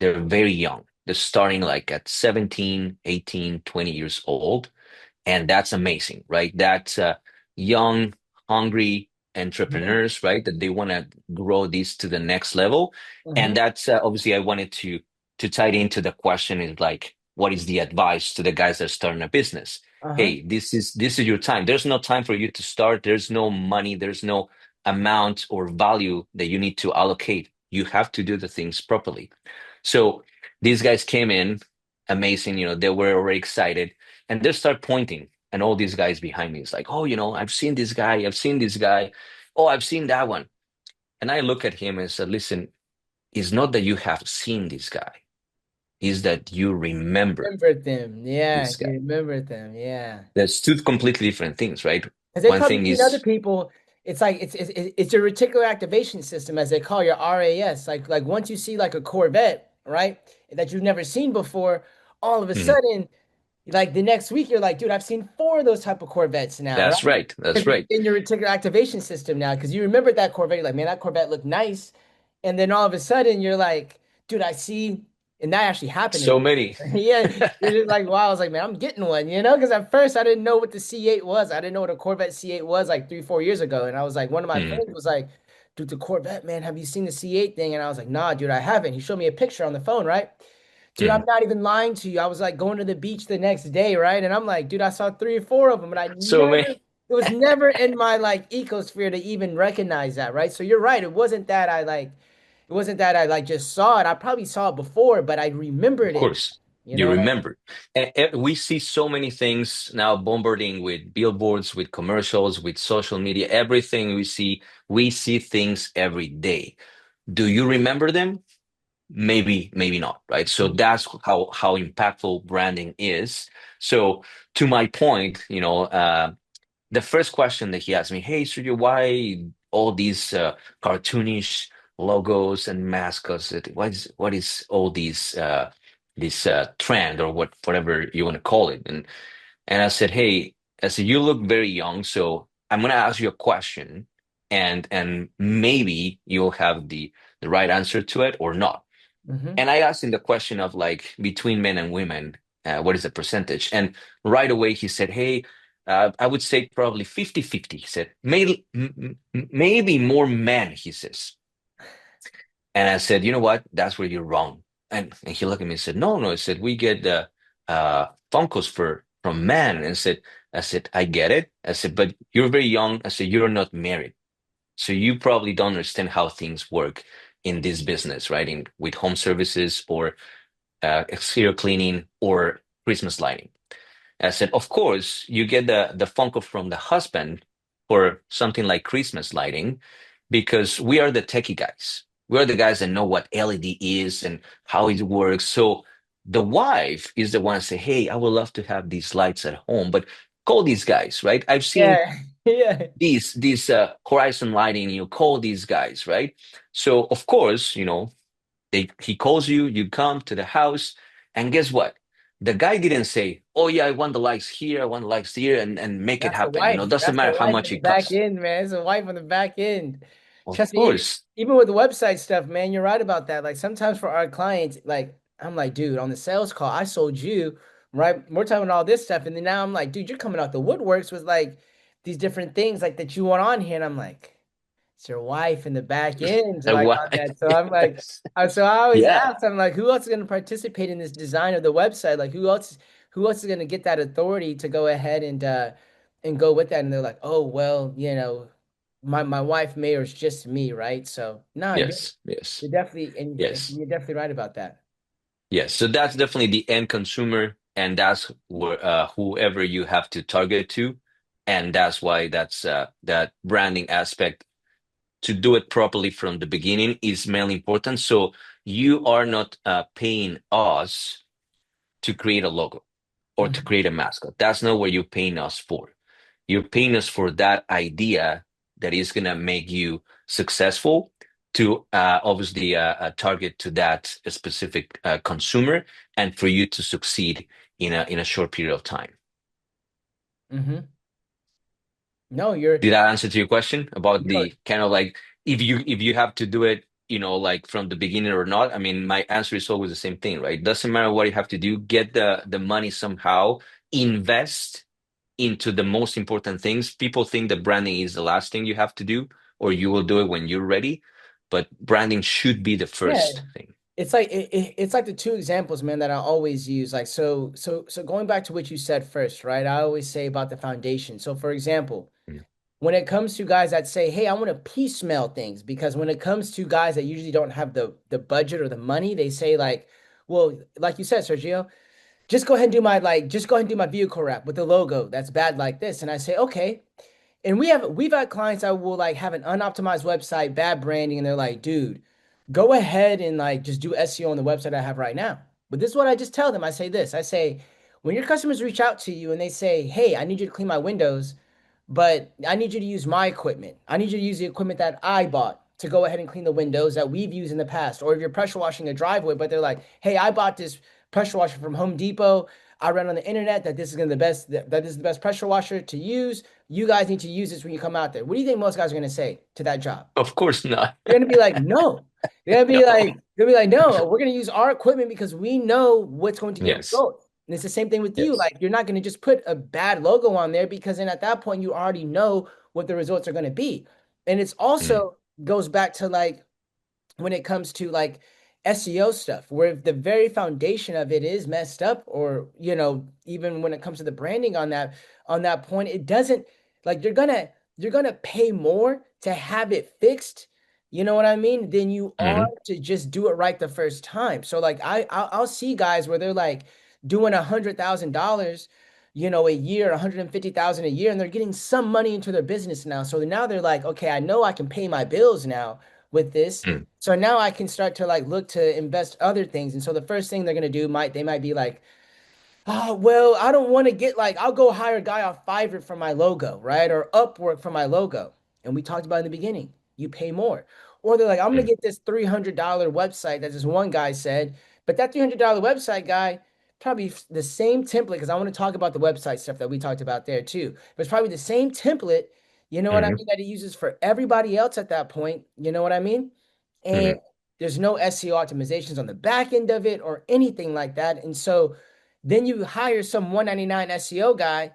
they're very young. They're starting like at 17, 18, 20 years old, and that's amazing, right? That's young, hungry Mhm. entrepreneurs, right? That they want to grow this to the next level. And Mhm. that's obviously I wanted to tie it into the question is like, what is the advice to the guys that are starting a business? Uh-huh. Hey, this is your time. There's no time for you to start. There's no money. There's no amount or value that you need to allocate. You have to do the things properly. So these guys came in, amazing. They were already excited, and they start pointing, and all these guys behind me is like, oh, I've seen this guy, I've seen this guy, oh, I've seen that one. And I look at him and said, listen, it's not that you have seen this guy, it's that you remember Remembered them. Yeah, this you guy. remembered them. Yeah. That's two completely different things, right? Because they One probably thing seen other is, people. It's like it's your reticular activation system, as they call your RAS. Like once you see like a Corvette, right, that you've never seen before, all of a mhm, sudden, like the next week, you're like, dude, I've seen four of those type of Corvettes now, right? that's right, that's Because it's right. in your reticular activation system now. Because you remembered that Corvette, you're like, man, that Corvette looked nice, and then all of a sudden, you're like, dude, I see, and that actually happened to So me. many. Yeah, you're just like, wow. I was like, man, I'm getting one, Because at first I didn't know what the C8 was. I didn't know what a Corvette C8 was like 3, 4 years ago. And I was like, one of my Mhm, friends was like, dude, the Corvette, man, have you seen the C8 thing? And I was like, nah, dude, I haven't. He showed me a picture on the phone, right? Dude, I'm mhm. not even lying to you. I was like going to the beach the next day, right? And I'm like, dude, I saw 3 or 4 of them, and So many. it was never in my like ecosphere to even recognize that, right? So you're right. It wasn't that I like just saw it. I probably saw it before, but I Of remembered it. course, You you know what I remember. And we see so many things now bombarding with billboards, with commercials, with social media, everything we see things every day. Do you remember them? Maybe, maybe not, right? So mean? that's how impactful branding is. So to my point, the first question that he asked me, hey, Sergio, why all these cartoonish logos and mascots? What is all these this trend or whatever you want to call it? And I said, hey, I said, you look very young, so I'm gonna ask you a question, and maybe you'll have the right answer to it or not. Mm-hmm. And I asked him the question of like between men and women, what is the percentage? And right away he said, hey, I would say probably 50-50. He said, maybe more men, he says. And I said, you know what? That's where you're wrong. And he looked at me and said, no, no. I said, we get the phone calls from men. And I said, I get it. I said, but you're very young. I said, you're not married. So you probably don't understand how things work in this business, right? In with home services or exterior cleaning or Christmas lighting. I said, of course, you get the phone call from the husband for something like Christmas lighting because we are the techie guys. We are the guys that know what LED is and how it works. So the wife is the one to say, hey, I would love to have these lights at home, but call these guys, right? I've seen Yeah, yeah. these horizon lighting, you call these guys, right? So of course, he calls you, you come to the house, and guess what? The guy didn't say, "Oh yeah, I want the lights here, I want the lights here, and make it That's the happen." wife. Doesn't That's the matter how wife much on the it back costs. end, man. It's a wife on the back end. Of Trust me, course, even with the website stuff, man, you're right about that. Like sometimes for our clients, like I'm like, dude, on the sales call, I sold you, right? We're talking all this stuff, and then now I'm like, dude, you're coming out the woodworks with like these different things like that you want on here, and I'm like, it's your wife in the back end, like why? on that. So I'm like, so I always Yeah, ask, I'm like, who else is going to participate in this design of the website? Like, who else is going to get that authority to go ahead and go with that? And they're like, oh, well, my wife mayor's just me, right? So no, yes, you're yes, definitely and yes, you're definitely right about that. yes. So that's definitely the end consumer, and that's whoever you have to target to, and that's why that branding aspect to do it properly from the beginning is mainly important. So you are not paying us to create a logo or to Mhm. create a mascot. That's not what you're paying us for. You're paying us for that idea that is going to make you successful to obviously target to that specific consumer and for you to succeed in a short period of time. Hmm. No, you're Did I answer to your question about no, the kind of like if you have to do it, like from the beginning or not? I mean, my answer is always the same thing, right? Doesn't matter what you have to do, get the money somehow, invest into the most important things. People think that branding is the last thing you have to do, or you will do it when you're ready, but branding should be the yeah. first thing. It's like it's like the two examples, man, that I always use. Like so going back to what you said first, right? I always say about the foundation. So for example, Mm. when it comes to guys that say, "Hey, I want to piecemeal things," because when it comes to guys that usually don't have the budget or the money, they say like, "Well, like you said, Sergio, just go ahead and do my vehicle wrap with the logo that's bad like this." And I say, "Okay." And we've had clients that will like have an unoptimized website, bad branding, and they're like, "Dude, go ahead and like just do SEO on the website I have right now." But this is what I just tell them. I say this. I say, when your customers reach out to you and they say, "Hey, I need you to clean my windows, but I need you to use my equipment. I need you to use the equipment that I bought to go ahead and clean the windows that we've used in the past." Or if you're pressure washing a driveway, but they're like, "Hey, I bought this pressure washer from Home Depot. I read on the internet that this is gonna the best that this is the best pressure washer to use. You guys need to use this when you come out there." What do you think most guys are gonna say to that job? Of course not. They're gonna be like, no. No. They're gonna be like, no, we're gonna use our equipment because we know what's going to get Yes. results. And it's the same thing with you. Yes. Like, you're not gonna just put a bad logo on there because then at that point you already know what the results are gonna be. And it's Mm. also goes back to like when it comes to like SEO stuff, where if the very foundation of it is messed up, or even when it comes to the branding on that point, it doesn't like you're gonna pay more to have it fixed. You know what I mean? Than you are Hmm. to just do it right the first time. So like I'll see guys where they're like doing $100,000, a year, 150,000 a year, and they're getting some money into their business now. So now they're like, okay, I know I can pay my bills now with this. Mm. So now I can start to like look to invest other things. And so the first thing they're gonna do might be like, "Oh, well, I don't want to get like I'll go hire a guy off Fiverr for my logo, right? Or Upwork for my logo." And we talked about in the beginning, you pay more. Or they're like, "I'm gonna Mm. get this $300 website," that this one guy said, but that $300 website guy probably the same template, because I want to talk about the website stuff that we talked about there too. But it's probably the same template, you know what I Hmm. mean, that he uses for everybody else at that point. You know what I mean? And Hmm. there's no SEO optimizations on the back end of it or anything like that. And so then you hire some 199 SEO guy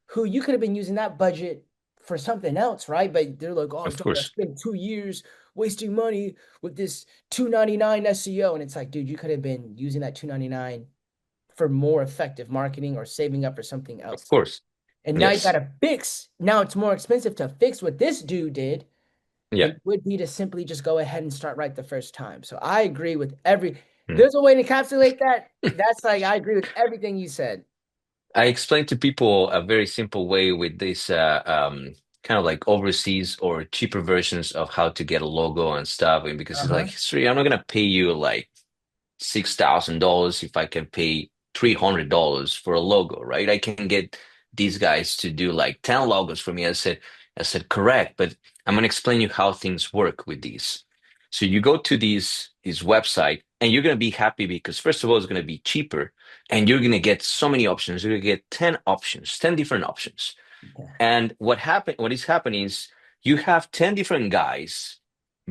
who you could have been using that budget for something else, right? But they're like, "Oh, Of John, I course. spent 2 years wasting money with this 299 SEO." And it's like, dude, you could have been using that 299 for more effective marketing or saving up for something Of else. course. And now you got Yes. to fix. Now it's more expensive to fix what this dude did than Yeah. it would be to simply just go ahead and start right the first time. So I agree with Mm. there's a way to encapsulate that. That's like, I agree with everything you said. I explain to people a very simple way with this kind of like overseas or cheaper versions of how to get a logo and stuff. And because it's like, Uh-huh. sorry, I'm not gonna pay you like $6,000 if I can pay $300 for a logo, right? I can get these guys to do like 10 logos for me. I said, correct, but I'm gonna explain you how things work with these. So you go to these website and you're gonna be happy because first of all, it's gonna be cheaper and you're gonna get so many options. You're gonna get 10 options, 10 different options. Yeah. And what is happening is you have 10 different guys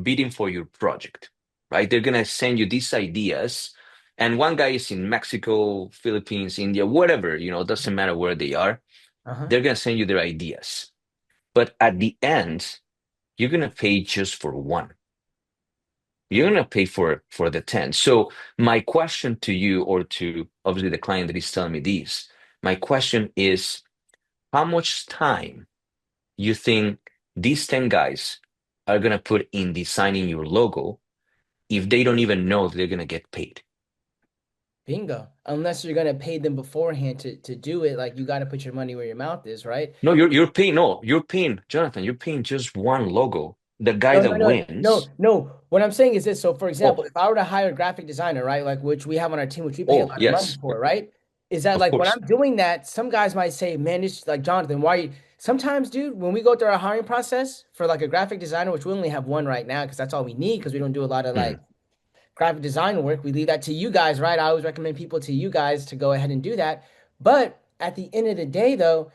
bidding for your project, right? They're going to send you these ideas. And one guy is in Mexico, Philippines, India, whatever, doesn't matter where they are. Uh-huh. They're going to send you their ideas. But at the end, you're going to pay just for one. You're going to pay for the 10. So my question to you or to obviously the client that is telling me this, my question is how much time you think these 10 guys are going to put in designing your logo if they don't even know they're going to get paid? Bingo. Unless you're gonna pay them beforehand to do it, like you got to put your money where your mouth is, right? No, you're paying, Jonathan, you're paying just one logo. The guy No, that no, no, no, wins. no. What I'm saying is this. So, for example, Oh, if I were to hire a graphic designer, right, like which we have on our team, which we pay a oh, lot of money yes, for, right? Is that of like when course. I'm doing that, some guys might say, "Man, it's like Jonathan, why?" Sometimes, dude, when we go through our hiring process for like a graphic designer, which we only have one right now because that's all we need because we don't do a lot of like Mm, graphic design work. We leave that to you guys, right? I always recommend people to you guys to go ahead and do that. But at the end of the day, though,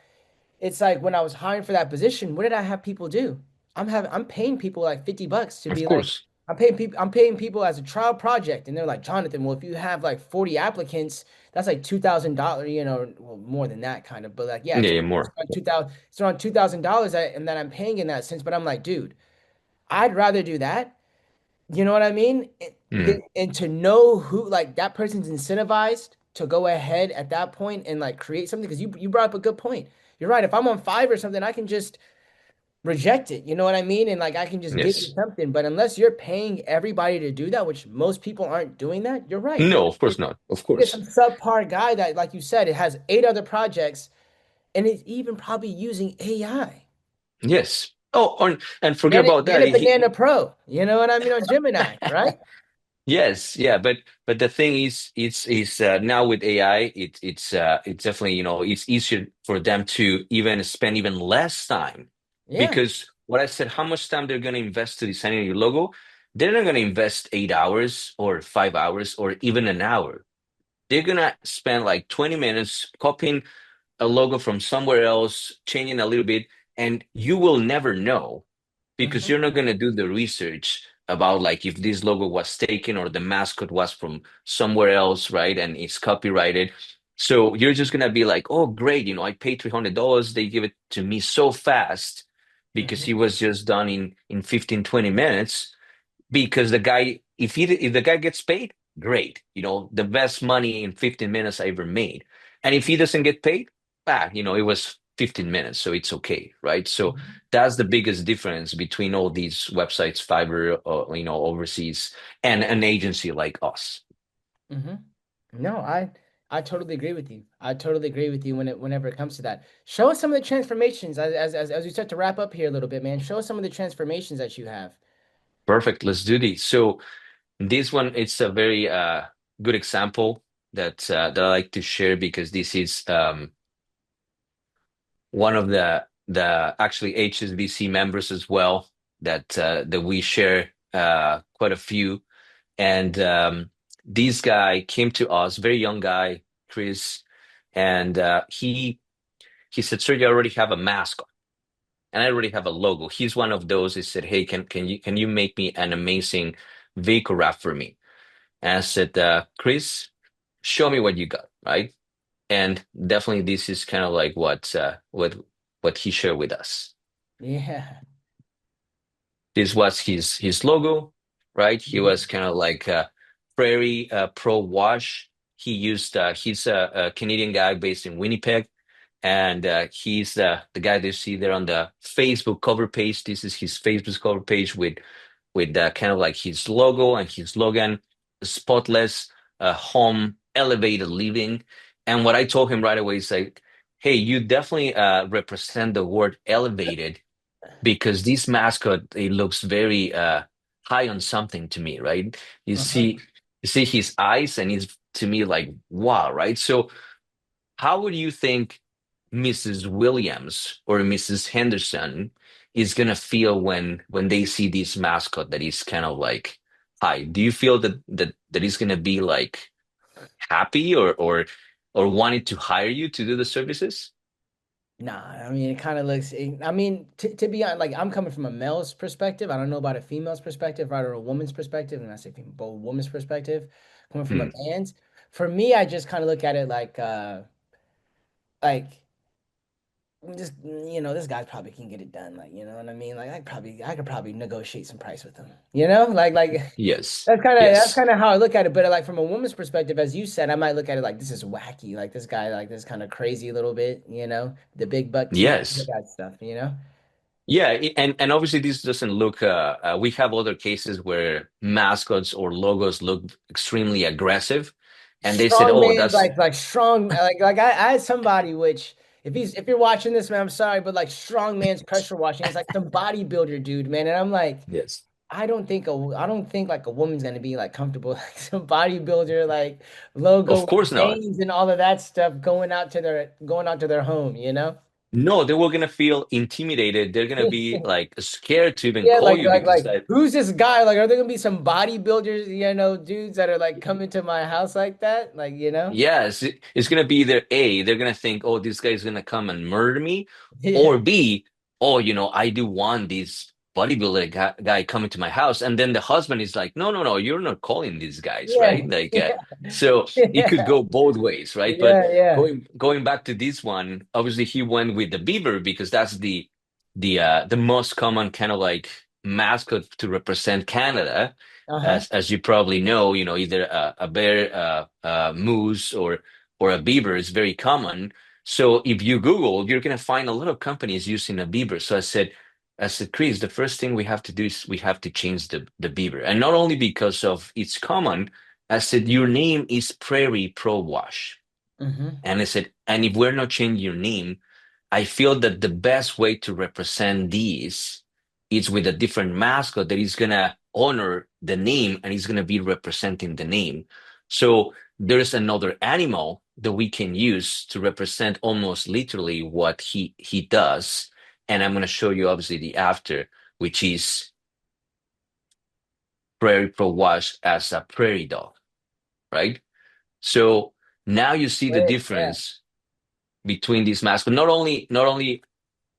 it's like when I was hiring for that position, what did I have people do? I'm paying people like $50 to Of be like, course. I'm paying people as a trial project. And they're like, Jonathan, well, if you have like 40 applicants, that's like $2,000, well, more than that kind of, but like, yeah, Yeah, it's yeah, more. around 2000, it's around $2,000 and that I'm paying in that sense. But I'm like, dude, I'd rather do that. You know what I mean? Mm, And to know who like that person's incentivized to go ahead at that point and like create something because you brought up a good point. You're right. If I'm on Fiverr or something, I can just reject it. You know what I mean? And like I can just give you yes. something. But unless you're paying everybody to do that, which most people aren't doing that, you're right. No, of course not. Of You get some course. subpar guy that, like you said, it has 8 other projects and it's even probably using AI. Yes. Oh, and forget Man, about man, that. a Banana Pro. You know what I mean? On Gemini, right? Yes, yeah, but the thing is, it's now with AI, it's definitely, it's easier for them to even spend even less time, Yeah. because what I said, how much time they're going to invest to designing your logo, they're not going to invest 8 hours or 5 hours or even an hour. They're going to spend like 20 minutes copying a logo from somewhere else, changing a little bit, and you will never know because Hmm. you're not going to do the research about like if this logo was taken or the mascot was from somewhere else, right? And it's copyrighted. So you're just going to be like, oh, great. I paid $300. They give it to me so fast because Hmm. he was just done in 15, 20 minutes because the guy, if the guy gets paid, great. The best money in 15 minutes I ever made. And if he doesn't get paid, it was 15 minutes, so it's okay, right? So that's the biggest difference between all these websites, Fiverr, overseas, and an agency like us. hmm No, I totally agree with you. I totally agree with you whenever it comes to that. Show us some of the transformations as we start to wrap up here a little bit, man. Show us some of the transformations that you have. Perfect. Let's do this. So this one, it's a very good example that I like to share because this is one of the actually HSBC members as well that we share quite a few. And this guy came to us, very young guy, Chris, and he said, "Sir, you already have a mascot, and I already have a logo." He's one of those. He said, "Hey, can you make me an amazing vehicle wrap for me?" And I said, "Chris, show me what you got, right?" And definitely, this is kind of like what he shared with us. Yeah. This was his logo, right? He was Mhm. kind of like Prairie Pro Wash. He's a Canadian guy based in Winnipeg, and he's the guy that you see there on the Facebook cover page. This is his Facebook cover page with kind of like his logo and his slogan, spotless home, elevated living. And what I told him right away is like, hey, you definitely represent the word elevated because this mascot, it looks very high on something to me, right? You Uh-huh. see you see his eyes and he's to me like wow, right? So how would you think Mrs. Williams or Mrs. Henderson is gonna feel when they see this mascot that is kind of like high? Do you feel that he's gonna be like happy or wanted to hire you to do the services? Nah, I mean, it kind of looks. I mean, to be honest, like I'm coming from a male's perspective. I don't know about a female's perspective, right, or a woman's perspective. And I say female, but a woman's perspective, coming from a Hmm. man's. For me, I just kind of look at it like just this guy probably can get it done. Like, you know what I mean? Like, I could probably negotiate some price with him. Like Yes. that's kind of Yes. how I look at it. But like from a woman's perspective, as you said, I might look at it like this is wacky. Like this guy, like this kind of crazy a little bit. The big buck teeth, Yes. that stuff. Yeah, and obviously this doesn't look. We have other cases where mascots or logos look extremely aggressive, and they said, Strong "Oh, man's that's like strong like I had somebody which if you're watching this, man, I'm sorry, but like strong man's pressure washing. It's like some bodybuilder dude, man. And I'm like, yes, I don't think like a woman's gonna be like comfortable like some bodybuilder like logo of with course not. veins and all of that stuff going out to their home. No, they were gonna feel intimidated. They're gonna be like scared to even Yeah, call you because that, who's this guy? Like, are there gonna be some bodybuilders, dudes that are like coming to my house like that? Like, yes, it's gonna be either A, they're gonna think, oh, this guy's gonna come and murder me, Yeah, or B, oh, I do want this bodybuilder guy coming to my house. And then the husband is like, no, no, no, you're not calling these guys, yeah, right? Like, yeah, so it could yeah, go both ways, right? But yeah, yeah. going back to this one, obviously he went with the beaver because that's the most common kind of like mascot to represent Canada. Uh-huh. As you probably know, either a bear, moose, or a beaver is very common. So if you Google, you're gonna find a lot of companies using a beaver. So I said, Chris, the first thing we have to do is we have to change the beaver, and not only because of it's common. I said your name is Prairie Pro Wash, Mm-hmm. and I said, and if we're not changing your name, I feel that the best way to represent these is with a different mascot that is gonna honor the name and is gonna be representing the name. So there's another animal that we can use to represent almost literally what he does. And I'm gonna show you obviously the after, which is Prairie Pro Wash as a prairie dog, right? So now you see the Great. Yeah. difference between these mascots. Not only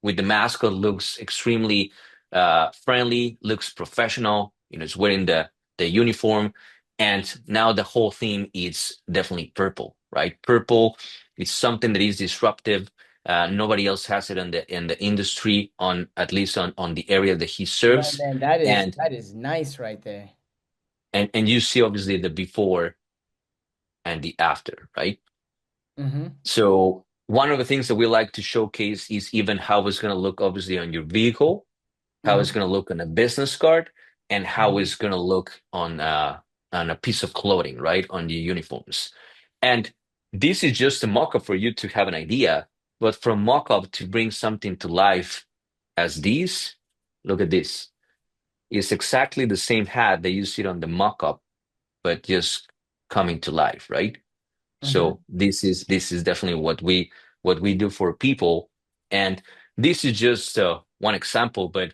with the mascot looks extremely friendly, looks professional. It's wearing the uniform, and now the whole theme is definitely purple, right? Purple is something that is disruptive. Nobody else has it in the industry, on at least on the area that he Yeah, serves, man, that is and that is nice right there. and you see obviously the before and the after, right? Mm-hmm. So one of the things that we like to showcase is even how it's going to look obviously on your vehicle, how it's Mm-hmm. going to look on a business card, and how Mm-hmm. it's going to look on a piece of clothing, right? On the uniforms. And this is just a mock-up for you to have an idea, but from mock-up to bring something to life as these, look at this. It's exactly the same hat that you see on the mock-up, but just coming to life, right? Mm-hmm. So this is definitely what we do for people. And this is just one example, but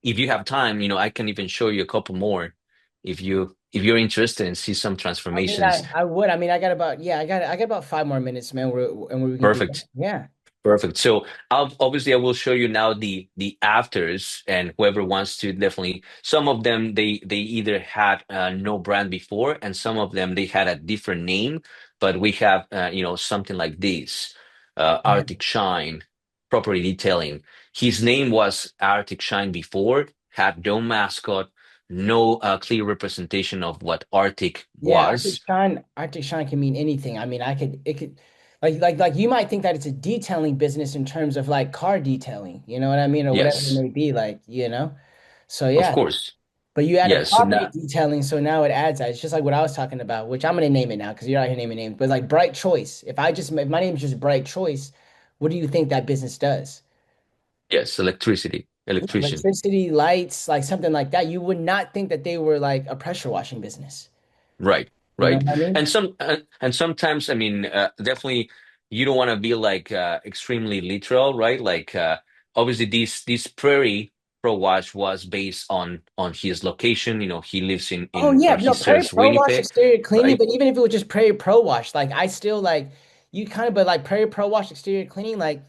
if you have time, I can even show you a couple more if you're interested and see some I mean, transformations. I would. I mean, I got about 5 more minutes, man, where we can do that. Perfect. Yeah. Perfect. So obviously I will show you now the afters, and whoever wants to definitely. Some of them they either had no brand before, and some of them they had a different name. But we have something like this, Mhm. Arctic Shine, property detailing. His name was Arctic Shine before, had no mascot, no clear representation of what Arctic Yeah, was. Arctic Shine can mean anything. I mean, it could like you might think that it's a detailing business in terms of like car detailing, you know what I mean, or whatever it Yes, may be, like. So of yeah, course. but you added Yes. So property now, detailing, so now it adds that. It's just like what I was talking about, which I'm gonna name it now because you're out here naming names. But like Bright Choice, if my name is just Bright Choice, what do you think that business does? yes, electrician. Electricity, lights, like something like that. You would not think that they were like a pressure washing business. Right, You know right. what I mean? And sometimes, I mean, definitely, you don't want to be like extremely literal, right? Like, obviously, this Prairie Pro Wash was based on his location. He lives in Oh in yeah, or he no, Prairie serves Pro Wash Winnipeg, exterior cleaning, right? but even if it was just Prairie Pro Wash, like I still like you kind of but like Prairie Pro Wash exterior cleaning, like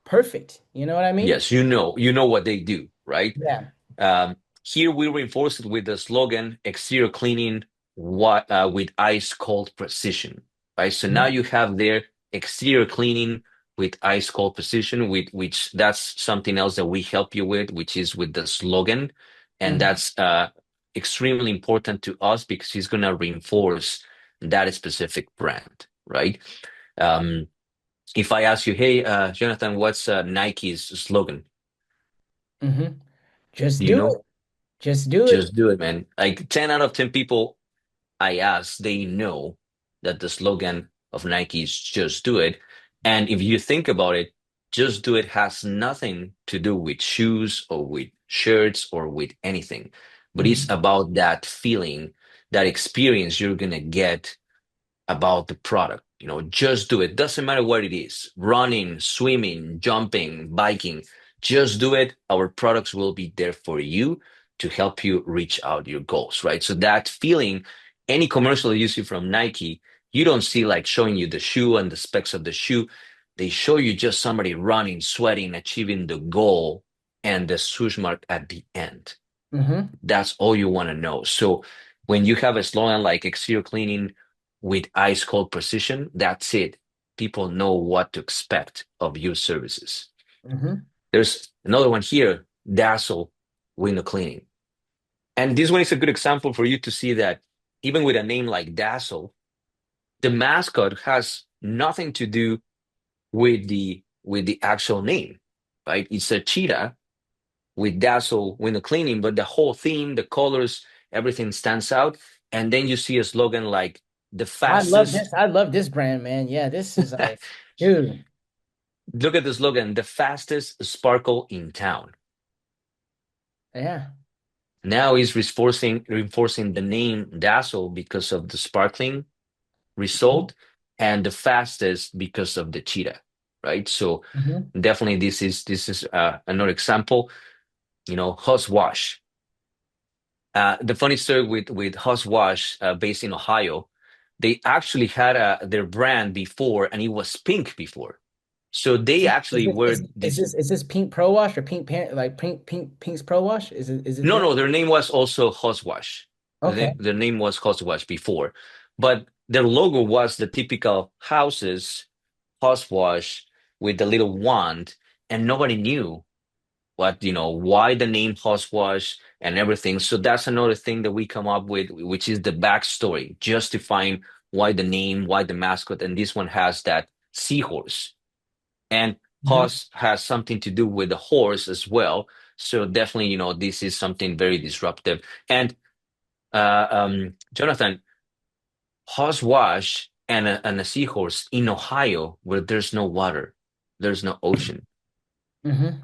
perfect. You know what I mean? Yes, you know what they do, right? Yeah. Here we reinforce it with the slogan "Exterior cleaning with ice cold precision." Right. So now Mhm. you have their exterior cleaning with ice cold precision, with which that's something else that we help you with, which is with the slogan, and Mhm. that's extremely important to us because it's going to reinforce that specific brand, right? Um, if I ask you, hey, Jonathan, what's Nike's slogan? Mhm. Just Do you do know? it. Just do it. Just do it, man. Like 10 out of 10 people I ask, they know that the slogan of Nike is just do it. And if you think about it, just do it has nothing to do with shoes or with shirts or with anything, but it's Mhm. about that feeling, that experience you're going to get about the product. Just do it. Doesn't matter what it is. Running, swimming, jumping, biking. Just do it. Our products will be there for you to help you reach out your goals, right? So that feeling, any commercial you see from Nike, you don't see like showing you the shoe and the specs of the shoe. They show you just somebody running, sweating, achieving the goal and the swoosh mark at the end. Mm-hmm. That's all you want to know. So when you have a slogan like exterior cleaning with ice cold precision, that's it. People know what to expect of your services. Mm-hmm. There's another one here, Dazzle window cleaning. And this one is a good example for you to see that even with a name like Dazzle, the mascot has nothing to do with the actual name, right? It's a cheetah with Dazzle window cleaning, but the whole theme, the colors, everything stands out. And then you see a slogan like the I love this. fastest. I love this brand, man. Yeah, this is like, dude. Look at the slogan, the fastest sparkle in town. Yeah. Now he's reinforcing the name Dazzle because of the sparkling result and the fastest because of the cheetah, right? So Mm-hmm. definitely this is another example. Hose Wash. The funny story with Huss Wash, based in Ohio, they actually had their brand before, and it was pink before. So Is they this is actually this were is, is this. this is this Pink Pro Wash or Pink Pan like Pink's Pro Wash? Is it No, them? no, their name was also Huss Wash. The Okay. name, their name was Huss Wash before, but their logo was the typical houses Huss Wash with the little wand, and nobody knew why the name Hoss Wash and everything. So that's another thing that we come up with, which is the backstory, justifying why the name, why the mascot, and this one has that seahorse. And Mm-hmm. Hoss has something to do with the horse as well. So definitely, this is something very disruptive. And Jonathan, Hoss Wash and a seahorse in Ohio, where there's no water, there's no ocean, Mm-hmm.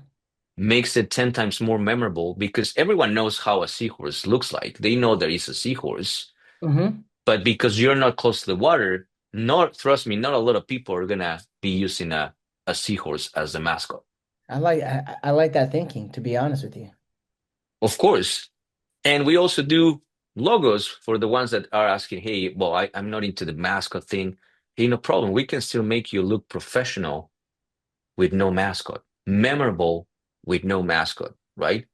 makes it 10 times more memorable because everyone knows how a seahorse looks like. They know there is a seahorse, Mm-hmm. but because you're not close to the water, not trust me, not a lot of people are gonna be using a seahorse as the mascot. I like that thinking, to be honest with you. Of course. And we also do logos for the ones that are asking, hey, well, I'm not into the mascot thing. Hey, no problem. We can still make you look professional with no mascot, memorable with no mascot, right?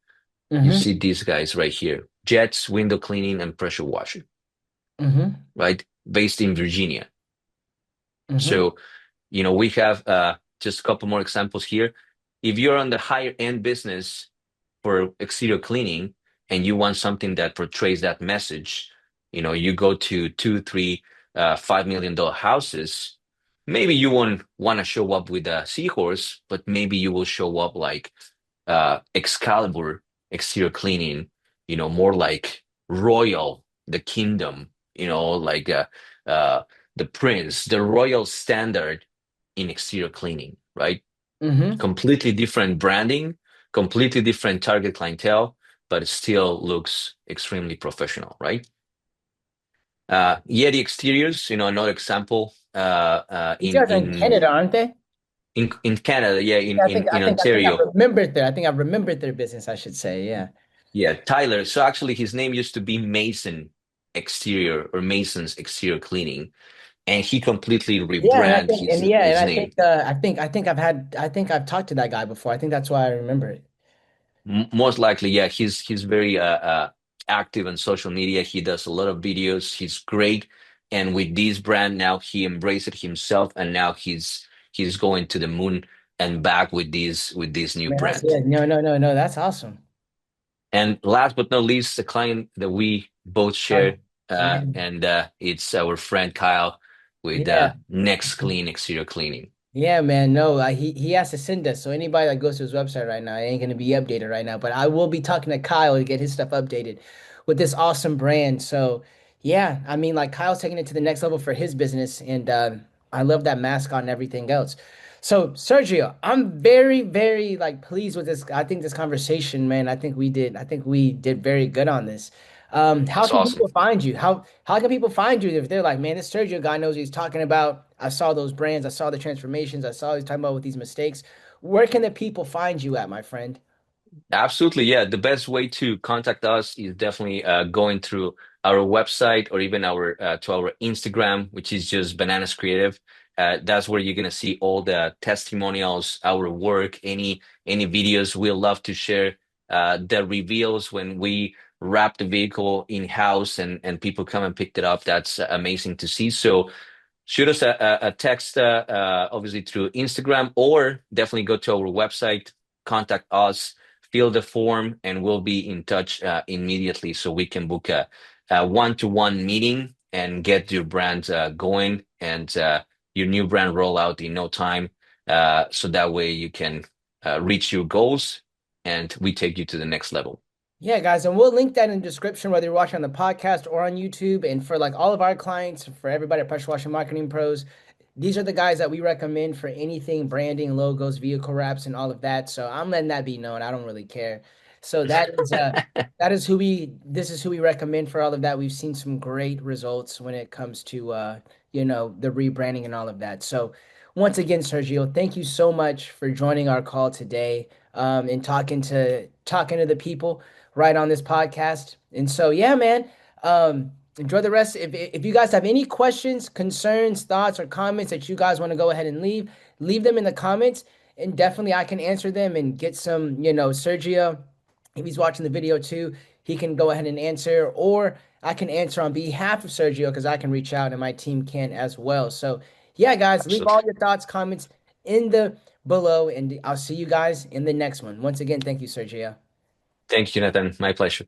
You Mm-hmm. see these guys right here, Jets, window cleaning, and pressure washing, Mm-hmm. right? Based in Virginia. Mm-hmm. So, we have just a couple more examples here. If you're on the higher end business for exterior cleaning and you want something that portrays that message, you go to two, three, $5 million houses. Maybe you won't want to show up with a seahorse, but maybe you will show up like Excalibur exterior cleaning, more like royal, the kingdom, like uh, the prince, the royal standard in exterior cleaning, right? Mm-hmm. Completely different branding, completely different target clientele, but it still looks extremely professional, right? Yeti exteriors, another example, These guys are in Canada, aren't they? in Canada, yeah, in Yeah, in in I think I Ontario. remembered their I think I remembered their business, I should say. Yeah. Yeah, Tyler. So actually, his name used to be Mason Exterior or Mason's Exterior Cleaning, and he completely Yeah, and rebranded his name. I think I think I've talked to that guy before. I think that's why I remember it. Most likely, yeah, he's very active on social media. He does a lot of videos. He's great, and with this brand now, he embraced it himself, and now he's going to the moon and back with this new Man, that's brand. good. No. That's awesome. And last but not least, the client that we both Oh, share, man. and it's our friend Kyle with Yeah. Next Clean Exterior Cleaning. Yeah, man. No, he has to send us. So anybody that goes to his website right now, it ain't gonna be updated right now. But I will be talking to Kyle to get his stuff updated with this awesome brand. So yeah, I mean, like Kyle's taking it to the next level for his business, and I love that mascot and everything else. So Sergio, I'm very like pleased with this. I think this conversation, man. I think we did very good on this. How That's can awesome. people find you? How can people find you if they're like, man, this Sergio guy knows what he's talking about. I saw those brands, I saw the transformations, I saw he's talking about with these mistakes. Where can the people find you at, my friend? Absolutely, yeah. The best way to contact us is definitely going through our website or even our to our Instagram, which is just Bananas Creative. That's where you're gonna see all the testimonials, our work, any videos. We love to share the reveals when we wrap the vehicle in house and people come and pick it up. That's amazing to see. So shoot us a text, obviously through Instagram, or definitely go to our website, contact us, fill the form, and we'll be in touch immediately so we can book a one-to-one meeting and get your brand going and your new brand rollout in no time. So that way you can reach your goals and we take you to the next level. Yeah, guys, and we'll link that in the description, whether you're watching on the podcast or on YouTube. And for like all of our clients, for everybody at Pressure Washing Marketing Pros, these are the guys that we recommend for anything branding, logos, vehicle wraps, and all of that. So I'm letting that be known. I don't really care. So that is who we this is who we recommend for all of that. We've seen some great results when it comes to the rebranding and all of that. So once again, Sergio, thank you so much for joining our call today and talking to the people right on this podcast. And so, yeah, man, enjoy the rest. If you guys have any questions, concerns, thoughts, or comments that you guys want to go ahead and leave them in the comments, and definitely I can answer them and get some, Sergio, if he's watching the video too, he can go ahead and answer, or I can answer on behalf of Sergio because I can reach out and my team can as well. So, yeah, guys, leave all Absolutely. your thoughts, comments in the below, and I'll see you guys in the next one. Once again, thank you, Sergio. Thank you, Nathan. My pleasure.